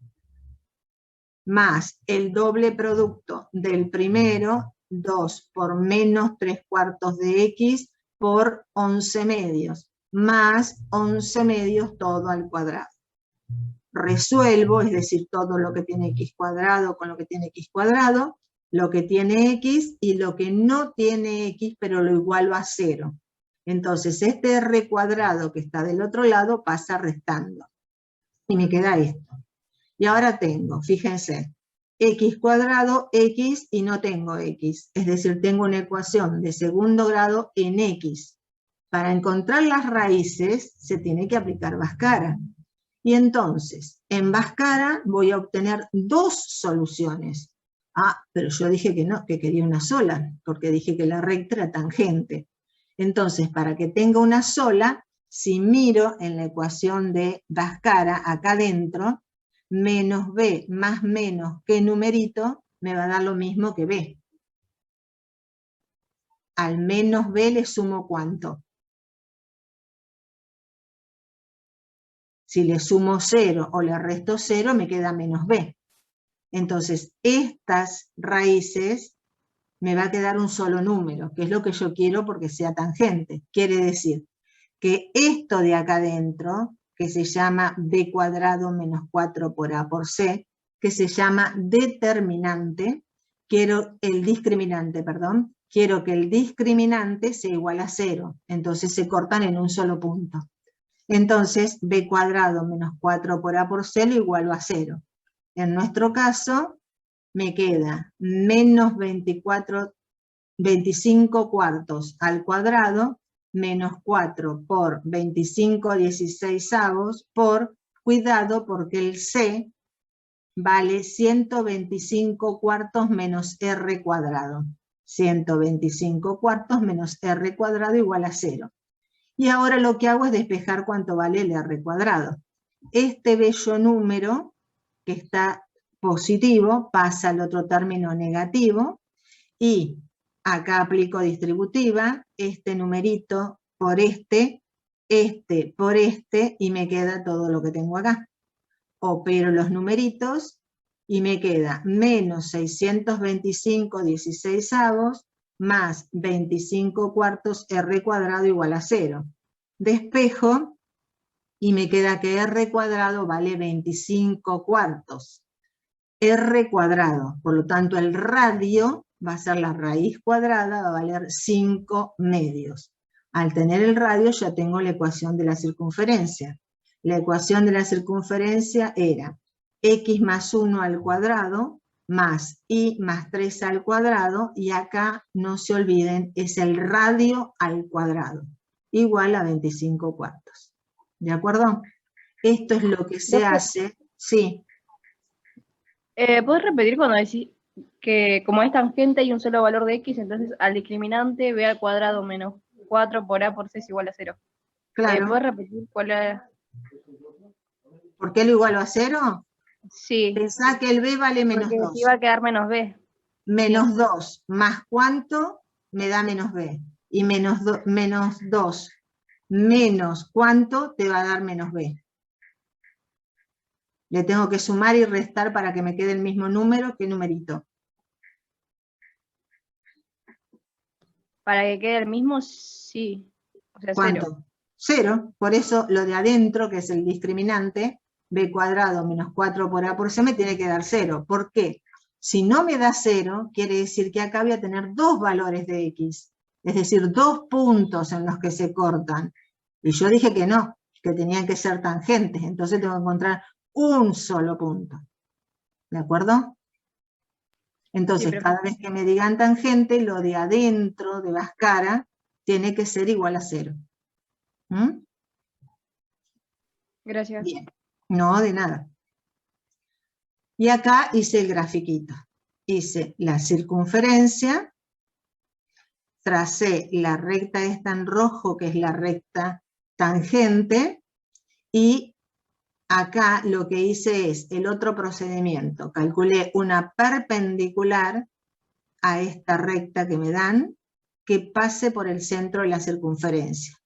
más el doble producto del primero, 2 por menos 3/4 de X por 11/2, más 11/2 todo al cuadrado. Resuelvo, es decir, todo lo que tiene X cuadrado con lo que tiene X cuadrado, lo que tiene X y lo que no tiene X, pero lo igualo a 0. Entonces este R cuadrado que está del otro lado pasa restando. Y me queda esto. Y ahora tengo, fíjense, X cuadrado, X y no tengo X. Es decir, tengo una ecuación de segundo grado en X. Para encontrar las raíces se tiene que aplicar Bhaskara. Y entonces, en Bhaskara voy a obtener dos soluciones. Ah, pero yo dije que no, que quería una sola, porque dije que la recta era tangente. Entonces, para que tenga una sola, si miro en la ecuación de Bhaskara, acá adentro, menos B más menos, ¿qué numerito? Me va a dar lo mismo que B. Al menos B le sumo ¿cuánto? Si le sumo 0 o le resto 0, me queda menos B. Entonces, estas raíces me va a quedar un solo número, que es lo que yo quiero porque sea tangente. Quiere decir que esto de acá adentro, que se llama B cuadrado menos 4 por A por C, que se llama determinante, quiero el discriminante, perdón, quiero que el discriminante sea igual a 0. Entonces se cortan en un solo punto. Entonces, B cuadrado menos 4 por A por C lo igualo a 0. En nuestro caso, me queda menos 25/4 al cuadrado, menos 4 por 25/16 por, cuidado porque el C vale 125/4 menos R cuadrado. 125/4 menos R cuadrado igual a 0. Y ahora lo que hago es despejar cuánto vale el r cuadrado. Este bello número que está positivo pasa al otro término negativo, y acá aplico distributiva, este numerito por este por este, y me queda todo lo que tengo acá. Opero los numeritos y me queda menos 625 16avos más 25 cuartos r cuadrado igual a 0. Despejo y me queda que r cuadrado vale 25 cuartos. R cuadrado, por lo tanto el radio va a ser la raíz cuadrada, va a valer 5 medios. Al tener el radio ya tengo la ecuación de la circunferencia. La ecuación de la circunferencia era x más 1 al cuadrado más y más 3 al cuadrado, y acá no se olviden, es el radio al cuadrado, igual a 25 cuartos. ¿De acuerdo? Esto es lo que se hace. Sí. ¿Puedes repetir cuando decís que como es tangente y un solo valor de x, entonces al discriminante b al cuadrado menos 4 por a por c es igual a 0? Claro. ¿Puedes repetir cuál era? ¿Por qué lo igualo a 0? Sí. Pensá que el b vale menos Porque 2. iba a quedar menos b. Menos Sí. 2 más cuánto me da menos b. Y menos 2 menos cuánto te va a dar menos b. Le tengo que sumar y restar para que me quede el mismo número. ¿Qué numerito? Para que quede el mismo, sí. O sea, ¿Cuánto? 0. 0. Por eso lo de adentro, que es el discriminante, b cuadrado menos 4 por a por c, me tiene que dar 0. ¿Por qué? Si no me da 0, quiere decir que acá voy a tener dos valores de x. Es decir, dos puntos en los que se cortan. Y yo dije que no, que tenían que ser tangentes. Entonces tengo que encontrar un solo punto. ¿De acuerdo? Entonces, Sí, cada vez que me digan tangente, lo de adentro de Bhaskara tiene que ser igual a 0. ¿Mm? Gracias. Bien. No, de nada. Y acá hice el grafiquito. Hice la circunferencia, tracé la recta esta en rojo, que es la recta tangente, y acá lo que hice es el otro procedimiento. Calculé una perpendicular a esta recta que me dan, que pase por el centro de la circunferencia.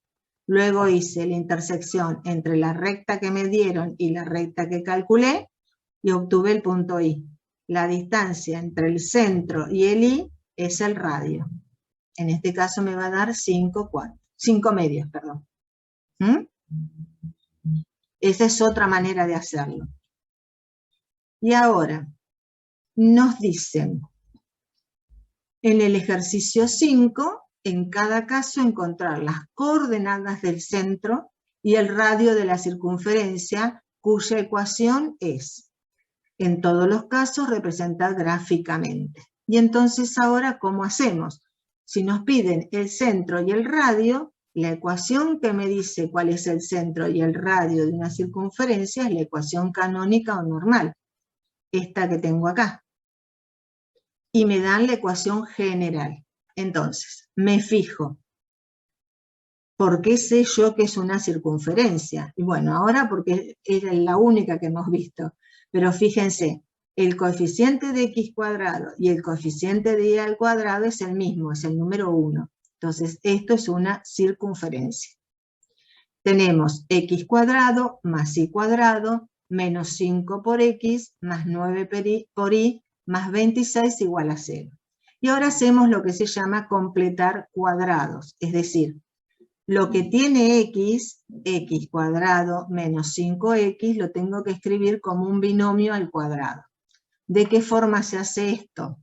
Luego hice la intersección entre la recta que me dieron y la recta que calculé, y obtuve el punto I. La distancia entre el centro y el I es el radio. En este caso me va a dar 5 medios. ¿Mm? Esa es otra manera de hacerlo. Y ahora, nos dicen, en el ejercicio 5, en cada caso encontrar las coordenadas del centro y el radio de la circunferencia, cuya ecuación es, en todos los casos, representar gráficamente. Y entonces ahora, ¿cómo hacemos? Si nos piden el centro y el radio, la ecuación que me dice cuál es el centro y el radio de una circunferencia es la ecuación canónica o normal, esta que tengo acá. Y me dan la ecuación general. Entonces, me fijo. ¿Por qué sé yo que es una circunferencia? Y bueno, ahora porque era la única que hemos visto. Pero fíjense, el coeficiente de x cuadrado y el coeficiente de y al cuadrado es el mismo, es el número 1. Entonces, esto es una circunferencia. Tenemos x cuadrado más y cuadrado menos 5 por x más 9 por y más 26 igual a 0. Y ahora hacemos lo que se llama completar cuadrados, es decir, lo que tiene x, x cuadrado menos 5x, lo tengo que escribir como un binomio al cuadrado. ¿De qué forma se hace esto?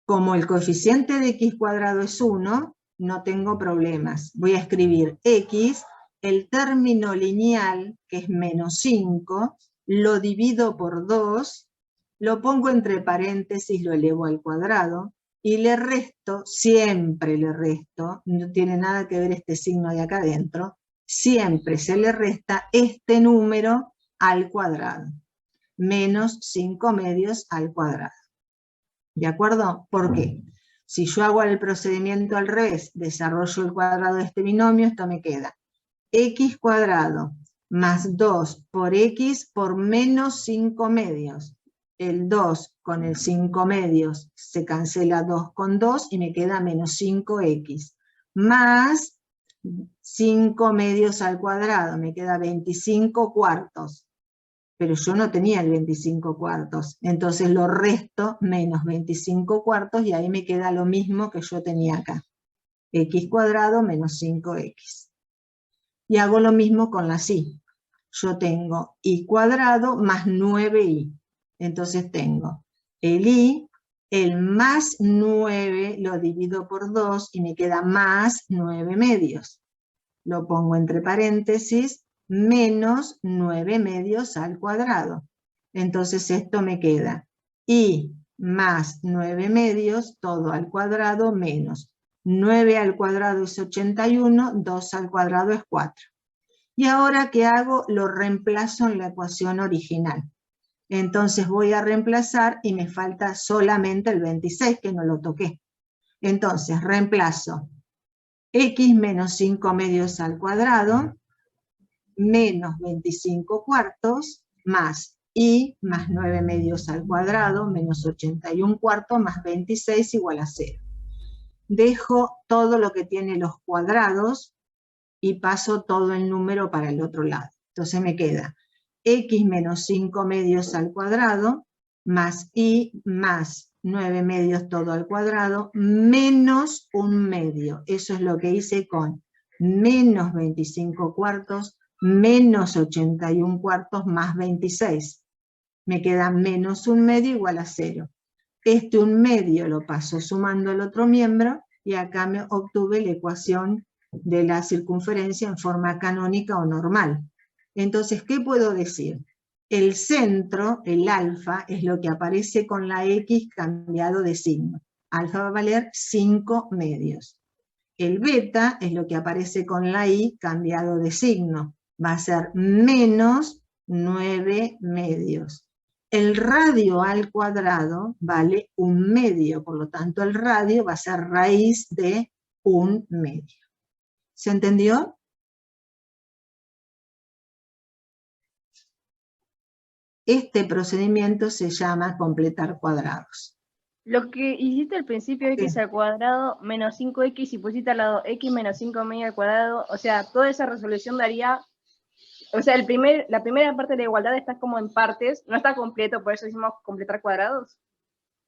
Como el coeficiente de x cuadrado es 1, no tengo problemas. Voy a escribir x, el término lineal, que es menos 5, lo divido por 2, lo pongo entre paréntesis, lo elevo al cuadrado, y le resto, siempre le resto, no tiene nada que ver este signo de acá adentro, siempre se le resta este número al cuadrado, menos 5 medios al cuadrado. ¿De acuerdo? ¿Por qué? Si yo hago el procedimiento al revés, desarrollo el cuadrado de este binomio, esto me queda x cuadrado más 2 por x por menos 5 medios. El 2 con el 5 medios se cancela 2 con 2 y me queda menos 5x. Más 5 medios al cuadrado, me queda 25 cuartos. Pero yo no tenía el 25 cuartos, entonces lo resto menos 25 cuartos y ahí me queda lo mismo que yo tenía acá. X cuadrado menos 5x. Y hago lo mismo con las y. Yo tengo y cuadrado más 9y. Entonces tengo el y, el más 9 lo divido por 2 y me queda más 9 medios. Lo pongo entre paréntesis, menos 9 medios al cuadrado. Entonces esto me queda y más 9 medios, todo al cuadrado, menos 9 al cuadrado es 81, 2 al cuadrado es 4. Y ahora, ¿qué hago? Lo reemplazo en la ecuación original. Entonces voy a reemplazar y me falta solamente el 26, que no lo toqué. Entonces reemplazo x menos 5 medios al cuadrado, menos 25 cuartos, más y más 9 medios al cuadrado, menos 81 cuartos, más 26 igual a 0. Dejo todo lo que tiene los cuadrados y paso todo el número para el otro lado. Entonces me queda x menos 5 medios al cuadrado, más y más 9 medios todo al cuadrado, menos 1 medio. Eso es lo que hice con menos 25 cuartos, menos 81 cuartos, más 26. Me queda menos 1 medio igual a 0. Este 1 medio lo paso sumando al otro miembro y acá me obtuve la ecuación de la circunferencia en forma canónica o normal. Entonces, ¿qué puedo decir? El centro, el alfa, es lo que aparece con la x cambiado de signo. Alfa va a valer 5 medios. El beta es lo que aparece con la y cambiado de signo. Va a ser menos 9 medios. El radio al cuadrado vale 1 medio, por lo tanto el radio va a ser raíz de 1 medio. ¿Se entendió? Este procedimiento se llama completar cuadrados. Lo que hiciste al principio, x al cuadrado menos 5x, y pusiste al lado x menos 5 medio al cuadrado, o sea, toda esa resolución daría, o sea, la primera parte de la igualdad está como en partes, no está completo, por eso decimos completar cuadrados.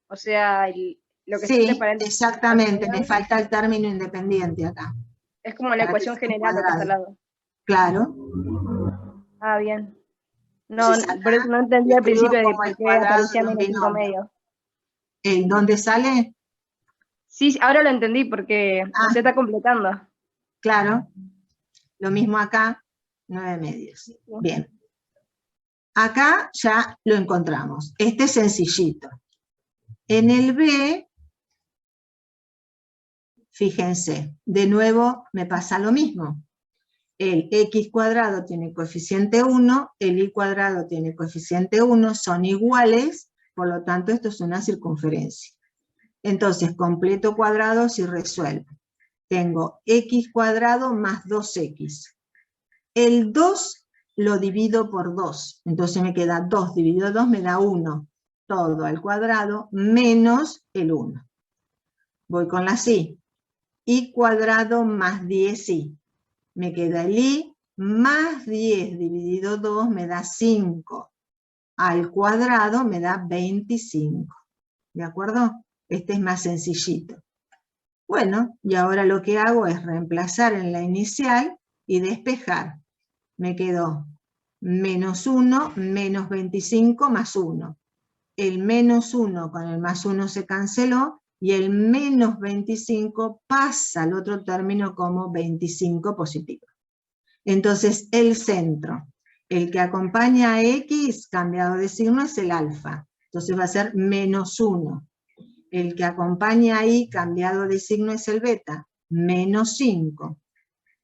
O sea, lo que Sí, está entre exactamente, me falta el término independiente acá. es como la ecuación general lo que está al lado. Claro. Ah, bien. No, Entonces, por eso no entendía al principio de por qué aparecía menos 5 medios. ¿En dónde sale? Sí, ahora lo entendí porque se está completando. Claro. Lo mismo acá, 9 medios. Sí. Bien. Acá ya lo encontramos. Este es sencillito. En el B, fíjense, de nuevo me pasa lo mismo. El x cuadrado tiene coeficiente 1, el y cuadrado tiene coeficiente 1, son iguales, por lo tanto esto es una circunferencia. Entonces completo cuadrados y resuelvo. Tengo x cuadrado más 2x. El 2 lo divido por 2, entonces me queda 2 dividido 2 me da 1, todo al cuadrado menos el 1. Voy con la y cuadrado más 10y. Me queda el y más 10 dividido 2 me da 5. Al cuadrado me da 25. ¿De acuerdo? Este es más sencillito. Bueno, y ahora lo que hago es reemplazar en la inicial y despejar. Me quedó menos 1, menos 25 más 1. El menos 1 con el más 1 se canceló y el menos 25 pasa al otro término como 25 positivo. Entonces el centro, el que acompaña a x cambiado de signo es el alfa. Entonces va a ser menos 1. El que acompaña a y cambiado de signo es el beta, menos 5.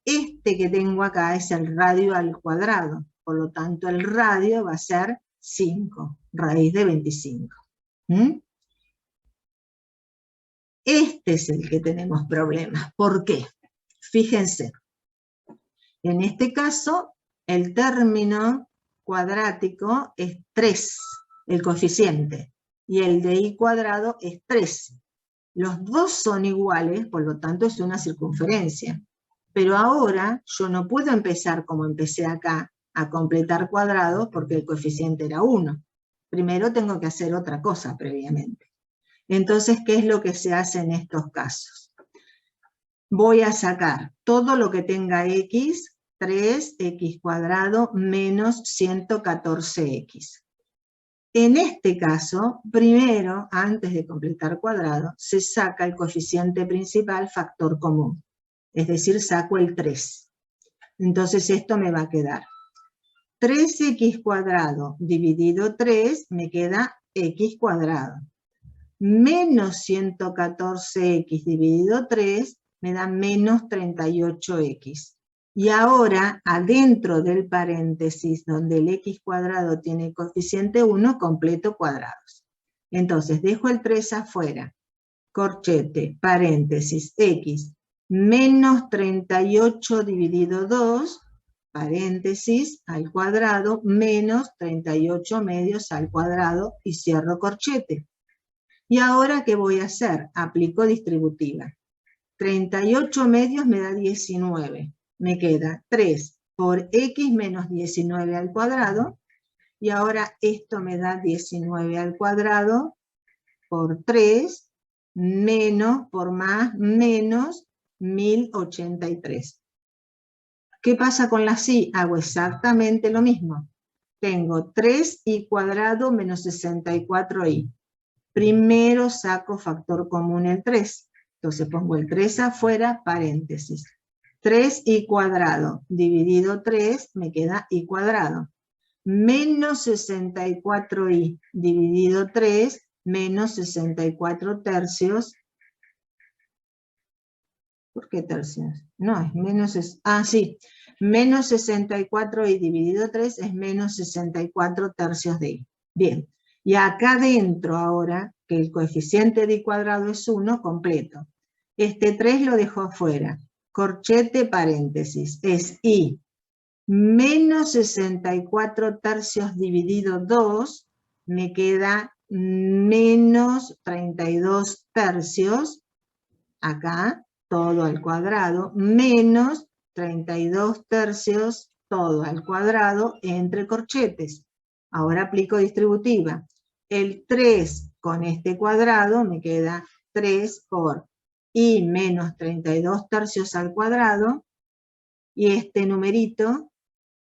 Este que tengo acá es el radio al cuadrado, por lo tanto el radio va a ser 5, raíz de 25. Este es el que tenemos problemas. ¿Por qué? Fíjense, En este caso, el término cuadrático es 3, el coeficiente, y el de i cuadrado es 3. Los dos son iguales, por lo tanto es una circunferencia. Pero ahora yo no puedo empezar como empecé acá, a completar cuadrados porque el coeficiente era 1. Primero tengo que hacer otra cosa previamente. Entonces, ¿qué es lo que se hace en estos casos? Voy a sacar todo lo que tenga x, 3x cuadrado menos 114x. En este caso, primero, antes de completar cuadrado, se saca el coeficiente principal factor común. Es decir, saco el 3. Entonces esto me va a quedar 3x cuadrado dividido 3 me queda x cuadrado. Menos 114x dividido 3 me da menos 38x. Y ahora, adentro del paréntesis, donde el x cuadrado tiene coeficiente 1, completo cuadrados. Entonces, dejo el 3 afuera. Corchete, paréntesis, x, menos 38 dividido 2, paréntesis, al cuadrado, menos 38 medios al cuadrado, y cierro corchete. ¿Y ahora qué voy a hacer? Aplico distributiva. 38 medios me da 19. Me queda 3 por x menos 19 al cuadrado. Y ahora esto me da 19 al cuadrado por 3 menos por más menos 1083. ¿Qué pasa con la sí? Hago exactamente lo mismo. Tengo 3i cuadrado menos 64i. Primero saco factor común el 3. Entonces pongo el 3 afuera, paréntesis. 3i cuadrado dividido 3 me queda i cuadrado. Menos 64i dividido 3 menos 64 tercios. ¿Por qué tercios? No, es menos... sí. Menos 64i dividido 3 es menos 64 tercios de i. Bien. Y acá adentro ahora, que el coeficiente de i cuadrado es 1, completo. Este 3 lo dejo afuera. Corchete, paréntesis. Es i menos 64 tercios dividido 2, me queda menos 32 tercios, acá, todo al cuadrado, menos 32 tercios, todo al cuadrado, entre corchetes. Ahora aplico distributiva. El 3 con este cuadrado me queda 3 por i menos 32 tercios al cuadrado, y este numerito,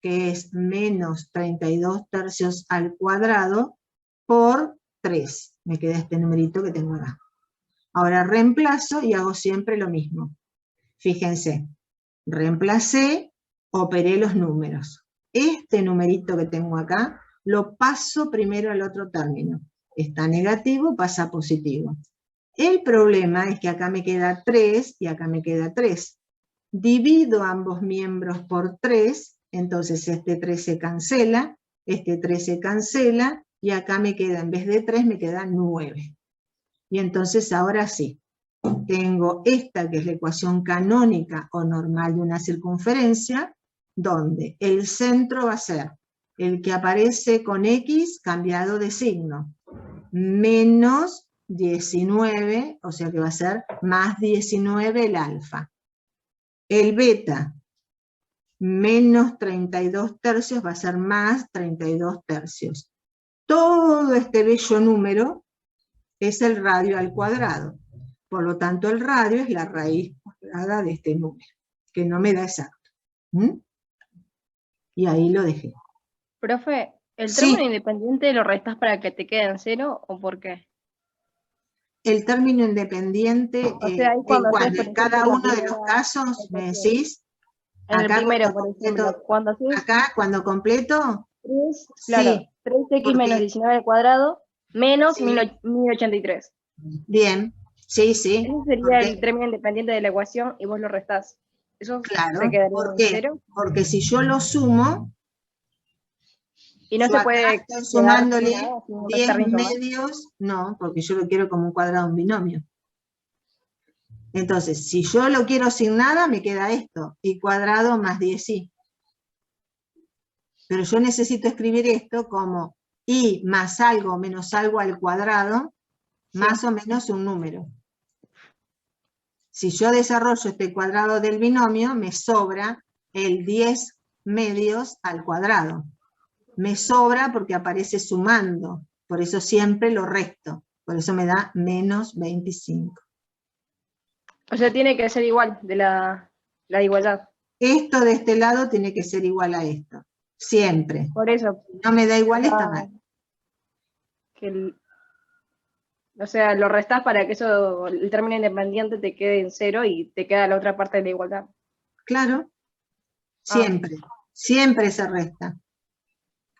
que es menos 32 tercios al cuadrado, por 3. Me queda este numerito que tengo acá. Ahora reemplazo y hago siempre lo mismo. Fíjense, reemplacé, operé los números. Este numerito que tengo acá, lo paso primero al otro término. Está negativo, pasa a positivo. El problema es que acá me queda 3 y acá me queda 3. Divido ambos miembros por 3, entonces este 3 se cancela, este 3 se cancela, y acá me queda, en vez de 3, me queda 9. Y entonces ahora sí, tengo esta que es la ecuación canónica o normal de una circunferencia, donde el centro va a ser el que aparece con X cambiado de signo, menos 19, o sea que va a ser más 19 el alfa. El beta, menos 32 tercios, va a ser más 32 tercios. Todo este bello número es el radio al cuadrado. Por lo tanto, el radio es la raíz cuadrada de este número, que no me da exacto. Y ahí lo dejé. Profe, ¿el término independiente lo restás para que te quede en 0 o por qué? El término independiente, o sea, ahí cuando en cada uno de los casos, me decís, en acá el primero, cuando por ejemplo, cuando haces acá cuando completo, 3, claro, sí, 3x menos 19 al cuadrado, menos sí. 1083. Bien, sí, sí. Ese sería el término independiente de la ecuación y vos lo restás. Eso claro, se quedaría ¿por en qué? 0. Porque si yo lo sumo, Y no yo se acá puede estoy quedar sumándole nada, sin 10 restar ni sumar. medios, no, porque yo lo quiero como un cuadrado, un binomio. Entonces, si yo lo quiero sin nada, me queda esto, y cuadrado más 10i. Pero yo necesito escribir esto como i más algo menos algo al cuadrado, Sí. más o menos un número. Si yo desarrollo este cuadrado del binomio, me sobra el 10 medios al cuadrado. Me sobra porque aparece sumando, por eso siempre lo resto. Por eso me da menos 25. O sea, tiene que ser igual de la igualdad. Esto de este lado tiene que ser igual a esto. Siempre. Por eso. Si no me da igual, está mal. O sea, lo restás para que eso, el término independiente te quede en 0 y te queda la otra parte de la igualdad. Claro. Siempre. Siempre se resta.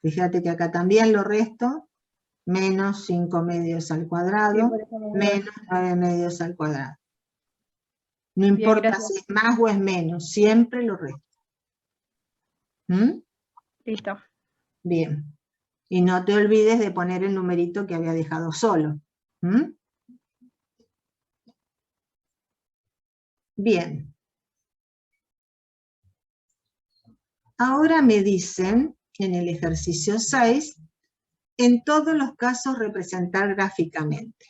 Fíjate que acá también lo resto. Menos 5 medios al cuadrado, Sí, menos 9 medios al cuadrado. No importa si es más o es menos, siempre lo resto. ¿Mm? Listo. Bien. Y no te olvides de poner el numerito que había dejado solo. ¿Mm? Bien. Ahora me dicen, en el ejercicio 6, en todos los casos representar gráficamente.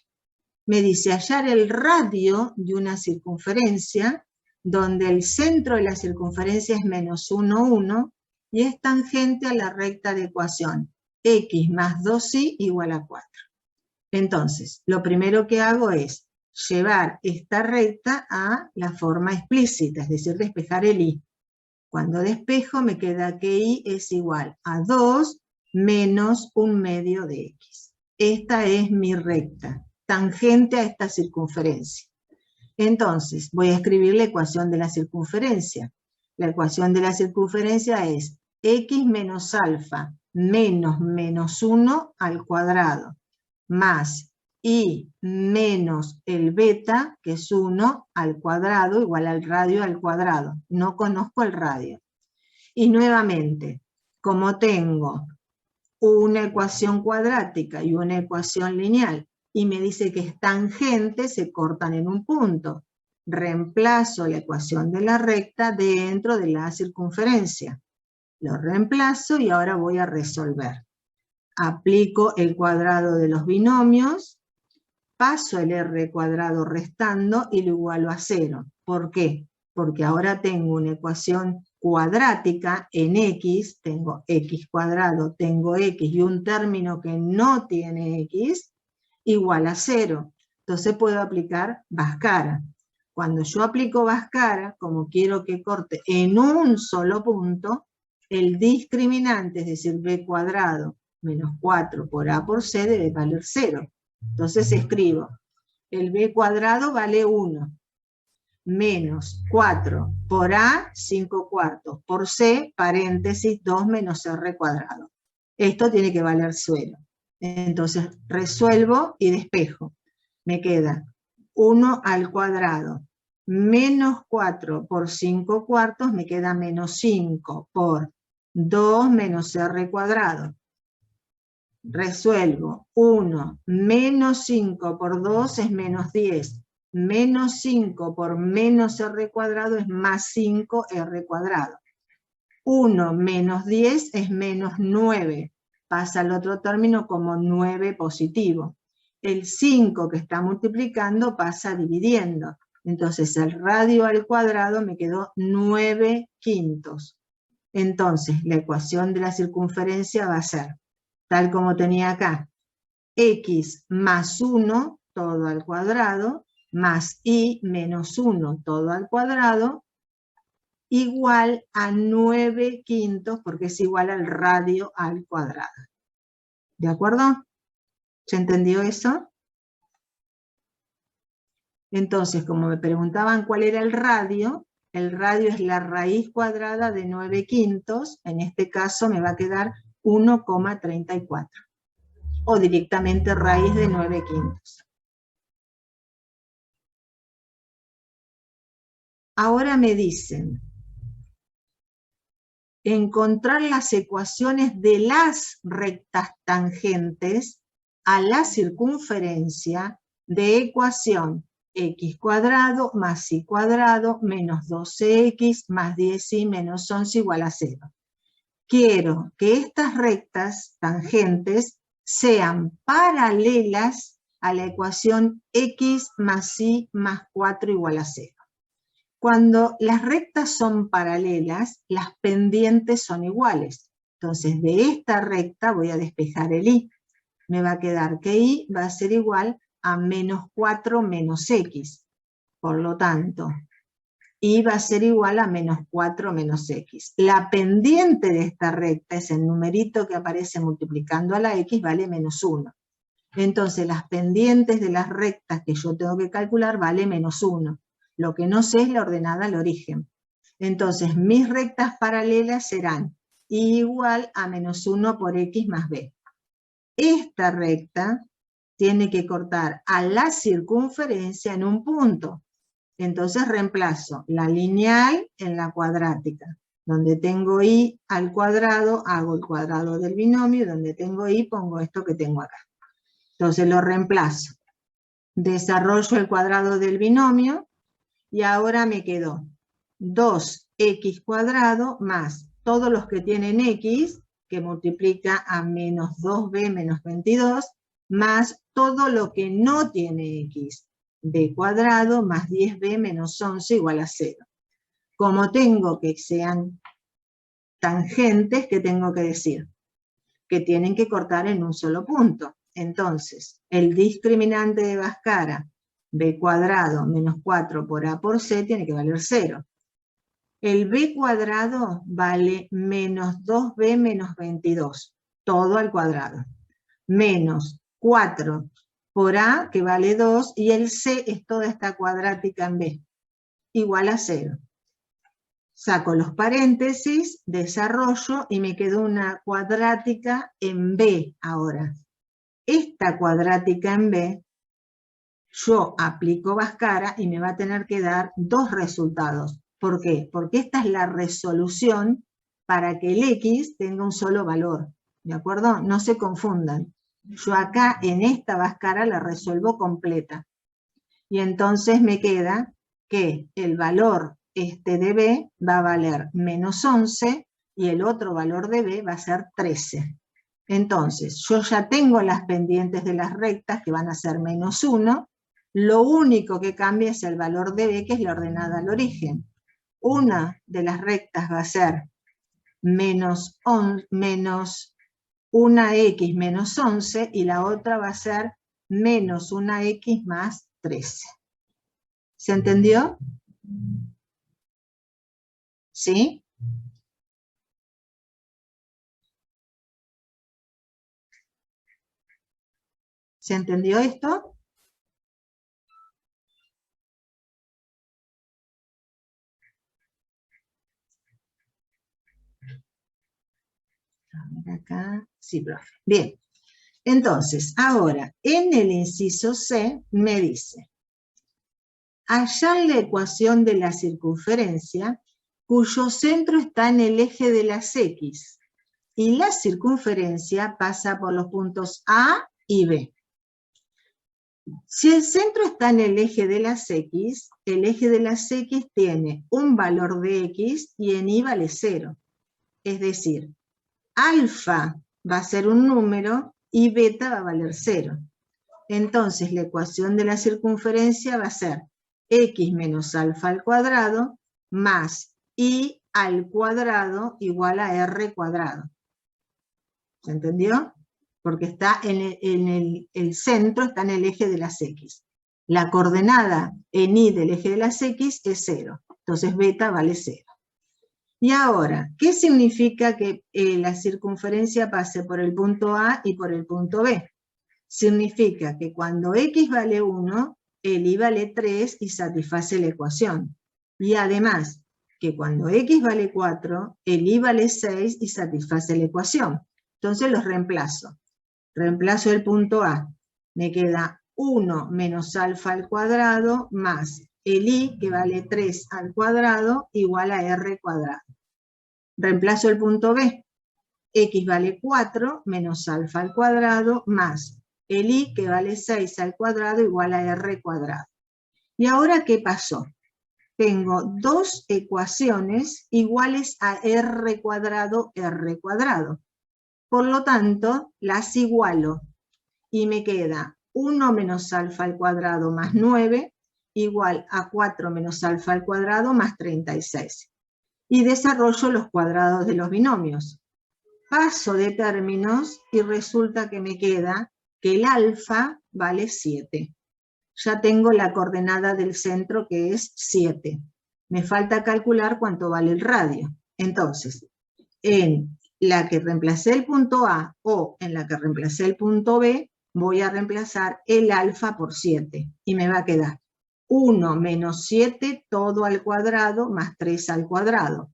Me dice hallar el radio de una circunferencia donde el centro de la circunferencia es menos 1, 1 y es tangente a la recta de ecuación x más 2y igual a 4. Entonces, lo primero que hago es llevar esta recta a la forma explícita, es decir, despejar el y. Cuando despejo me queda que y es igual a 2 menos 1 medio de x. Esta es mi recta, tangente a esta circunferencia. Entonces, voy a escribir la ecuación de la circunferencia. La ecuación de la circunferencia es x menos alfa menos menos 1 al cuadrado, más y menos el beta, que es 1 al cuadrado, igual al radio al cuadrado. No conozco el radio. Y nuevamente, como tengo una ecuación cuadrática y una ecuación lineal, y me dice que es tangente, se cortan en un punto. Reemplazo la ecuación de la recta dentro de la circunferencia. Lo reemplazo y ahora voy a resolver. Aplico el cuadrado de los binomios, paso el r cuadrado restando y lo igualo a 0. ¿Por qué? Porque ahora tengo una ecuación cuadrática en x, tengo x cuadrado, tengo x y un término que no tiene x, igual a 0. Entonces puedo aplicar Bhaskara. Cuando yo aplico Bhaskara, como quiero que corte en un solo punto, el discriminante, es decir, b cuadrado menos 4 por a por c, debe valer 0. Entonces escribo, el b cuadrado vale 1, menos 4 por a, 5 cuartos, por c, paréntesis, 2 menos r cuadrado. Esto tiene que valer 0. Entonces resuelvo y despejo. Me queda 1 al cuadrado menos 4 por 5 cuartos, me queda menos 5 por 2 menos r cuadrado. Resuelvo 1 menos 5 por 2 es menos 10. Menos 5 por menos r cuadrado es más 5r cuadrado. 1 menos 10 es menos 9. Pasa al otro término como 9 positivo. El 5 que está multiplicando pasa dividiendo. Entonces el radio al cuadrado me quedó 9 quintos. Entonces la ecuación de la circunferencia va a ser, tal como tenía acá, x más 1 todo al cuadrado, más y menos 1 todo al cuadrado, igual a 9 quintos, porque es igual al radio al cuadrado. ¿De acuerdo? ¿Se entendió eso? Entonces, como me preguntaban cuál era el radio es la raíz cuadrada de 9 quintos, en este caso me va a quedar 1,34. O directamente raíz de 9 quintos. Ahora me dicen, encontrar las ecuaciones de las rectas tangentes a la circunferencia de ecuación x cuadrado más y cuadrado menos 12x más 10y menos 11 igual a 0. Quiero que estas rectas tangentes sean paralelas a la ecuación x más y más 4 igual a 0. Cuando las rectas son paralelas, las pendientes son iguales. Entonces, de esta recta voy a despejar el y. Me va a quedar que y va a ser igual a menos 4 menos x. Por lo tanto, y va a ser igual a menos 4 menos x. La pendiente de esta recta es el numerito que aparece multiplicando a la x, vale menos 1. Entonces las pendientes de las rectas que yo tengo que calcular vale menos 1. Lo que no sé es la ordenada al origen. Entonces mis rectas paralelas serán y igual a menos 1 por x más b. Esta recta tiene que cortar a la circunferencia en un punto. Entonces reemplazo la lineal en la cuadrática. Donde tengo y al cuadrado, hago el cuadrado del binomio, y donde tengo y, pongo esto que tengo acá. Entonces lo reemplazo. Desarrollo el cuadrado del binomio, y ahora me quedó 2x cuadrado más todos los que tienen x, que multiplica a menos 2b menos 22, más todo lo que no tiene x. B cuadrado más 10b menos 11 igual a 0. Como tengo que sean tangentes, ¿qué tengo que decir? Que tienen que cortar en un solo punto. Entonces, el discriminante de Bhaskara, b cuadrado menos 4 por a por c, tiene que valer 0. El b cuadrado vale menos 2b menos 22, todo al cuadrado, menos 4 por a, que vale 2, y el c es toda esta cuadrática en b, igual a 0. Saco los paréntesis, desarrollo, y me quedó una cuadrática en b ahora. Esta cuadrática en b, yo aplico Bhaskara y me va a tener que dar dos resultados. ¿Por qué? Porque esta es la resolución para que el x tenga un solo valor. ¿De acuerdo? No se confundan. Yo acá en esta Bhaskara la resuelvo completa. Y entonces me queda que el valor de b va a valer menos 11 y el otro valor de b va a ser 13. Entonces, yo ya tengo las pendientes de las rectas que van a ser menos 1. Lo único que cambia es el valor de b, que es la ordenada al origen. Una de las rectas va a ser menos 1x menos 11 y la otra va a ser menos 1x más 13. ¿Se entendió? ¿Sí? ¿Se entendió esto? A ver acá. Sí, profe. Bien. Entonces, ahora, en el inciso C me dice: hallar la ecuación de la circunferencia cuyo centro está en el eje de las X y la circunferencia pasa por los puntos A y B. Si el centro está en el eje de las X, el eje de las X tiene un valor de X y en Y vale 0. Es decir, alfa va a ser un número y beta va a valer 0. Entonces la ecuación de la circunferencia va a ser x menos alfa al cuadrado más y al cuadrado igual a r cuadrado. ¿Se entendió? Porque está el centro está en el eje de las x. La coordenada en y del eje de las x es 0. Entonces beta vale 0. Y ahora, ¿qué significa que la circunferencia pase por el punto A y por el punto B? Significa que cuando x vale 1, el y vale 3 y satisface la ecuación. Y además, que cuando x vale 4, el y vale 6 y satisface la ecuación. Entonces los reemplazo. Reemplazo el punto A. Me queda 1 menos alfa al cuadrado más el y, que vale 3 al cuadrado, igual a r cuadrado. Reemplazo el punto B. X vale 4 menos alfa al cuadrado más el y, que vale 6 al cuadrado, igual a r cuadrado. ¿Y ahora qué pasó? Tengo dos ecuaciones iguales a r cuadrado. Por lo tanto, las igualo y me queda 1 menos alfa al cuadrado más 9 igual a 4 menos alfa al cuadrado más 36. Y desarrollo los cuadrados de los binomios. Paso de términos y resulta que me queda que el alfa vale 7. Ya tengo la coordenada del centro que es 7. Me falta calcular cuánto vale el radio. Entonces, en la que reemplacé el punto A o en la que reemplacé el punto B, voy a reemplazar el alfa por 7. Y me va a quedar 1 menos 7 todo al cuadrado más 3 al cuadrado.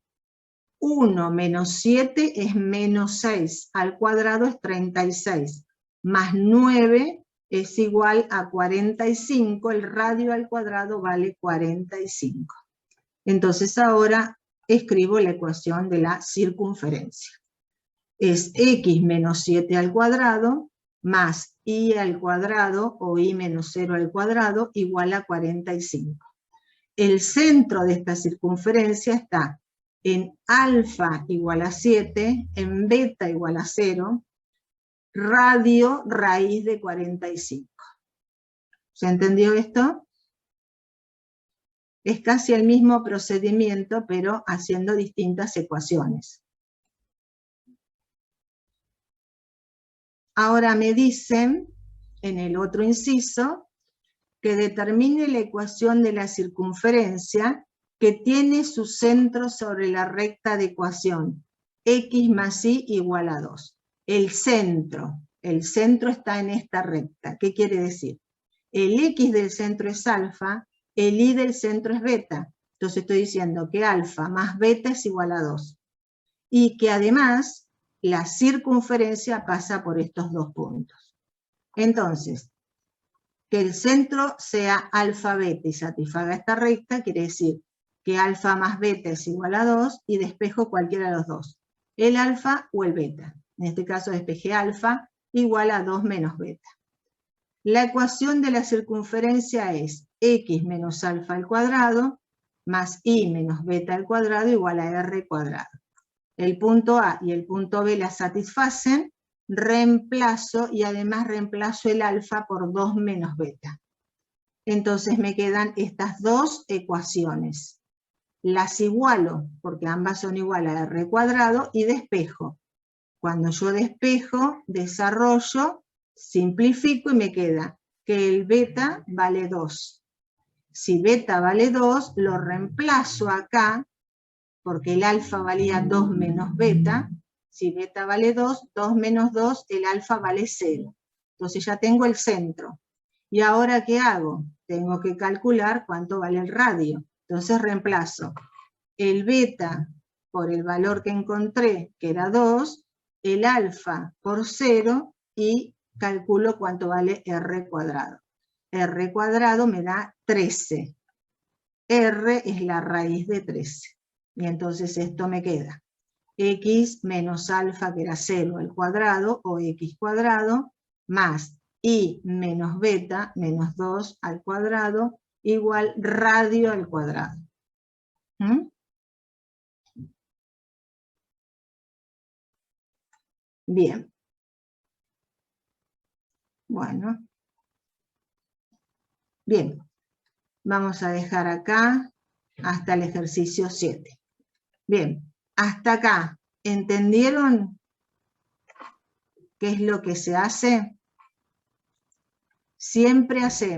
1 menos 7 es menos 6 al cuadrado es 36. Más 9 es igual a 45, el radio al cuadrado vale 45. Entonces ahora escribo la ecuación de la circunferencia. Es x menos 7 al cuadrado más y al cuadrado o y menos 0 al cuadrado igual a 45. El centro de esta circunferencia está en alfa igual a 7, en beta igual a 0, radio raíz de 45. ¿Se entendió esto? Es casi el mismo procedimiento, pero haciendo distintas ecuaciones. Ahora me dicen, en el otro inciso, que determine la ecuación de la circunferencia que tiene su centro sobre la recta de ecuación, x más y igual a 2. El centro está en esta recta. ¿Qué quiere decir? El x del centro es alfa, el y del centro es beta. Entonces estoy diciendo que alfa más beta es igual a 2. Y que además la circunferencia pasa por estos dos puntos. Entonces, que el centro sea alfa beta y satisfaga esta recta, quiere decir que alfa más beta es igual a 2 y despejo cualquiera de los dos, el alfa o el beta. En este caso despejé alfa igual a 2 menos beta. La ecuación de la circunferencia es x menos alfa al cuadrado más y menos beta al cuadrado igual a r cuadrado. El punto A y el punto B la satisfacen, reemplazo y además reemplazo el alfa por 2 menos beta. Entonces me quedan estas dos ecuaciones. Las igualo, porque ambas son iguales a r cuadrado, y despejo. Cuando yo despejo, desarrollo, simplifico y me queda que el beta vale 2. Si beta vale 2, lo reemplazo acá, porque el alfa valía 2 menos beta. Si beta vale 2, 2 menos 2, el alfa vale 0. Entonces ya tengo el centro. ¿Y ahora qué hago? Tengo que calcular cuánto vale el radio. Entonces reemplazo el beta por el valor que encontré, que era 2, el alfa por 0, y calculo cuánto vale r cuadrado. R cuadrado me da 13. R es la raíz de 13. Y entonces esto me queda x menos alfa, que era 0 al cuadrado, o x cuadrado, más y menos beta, menos 2 al cuadrado, igual radio al cuadrado. ¿Mm? Bien. Bueno. Bien. Vamos a dejar acá hasta el ejercicio 7. Bien. Hasta acá. ¿Entendieron qué es lo que se hace? Siempre hacemos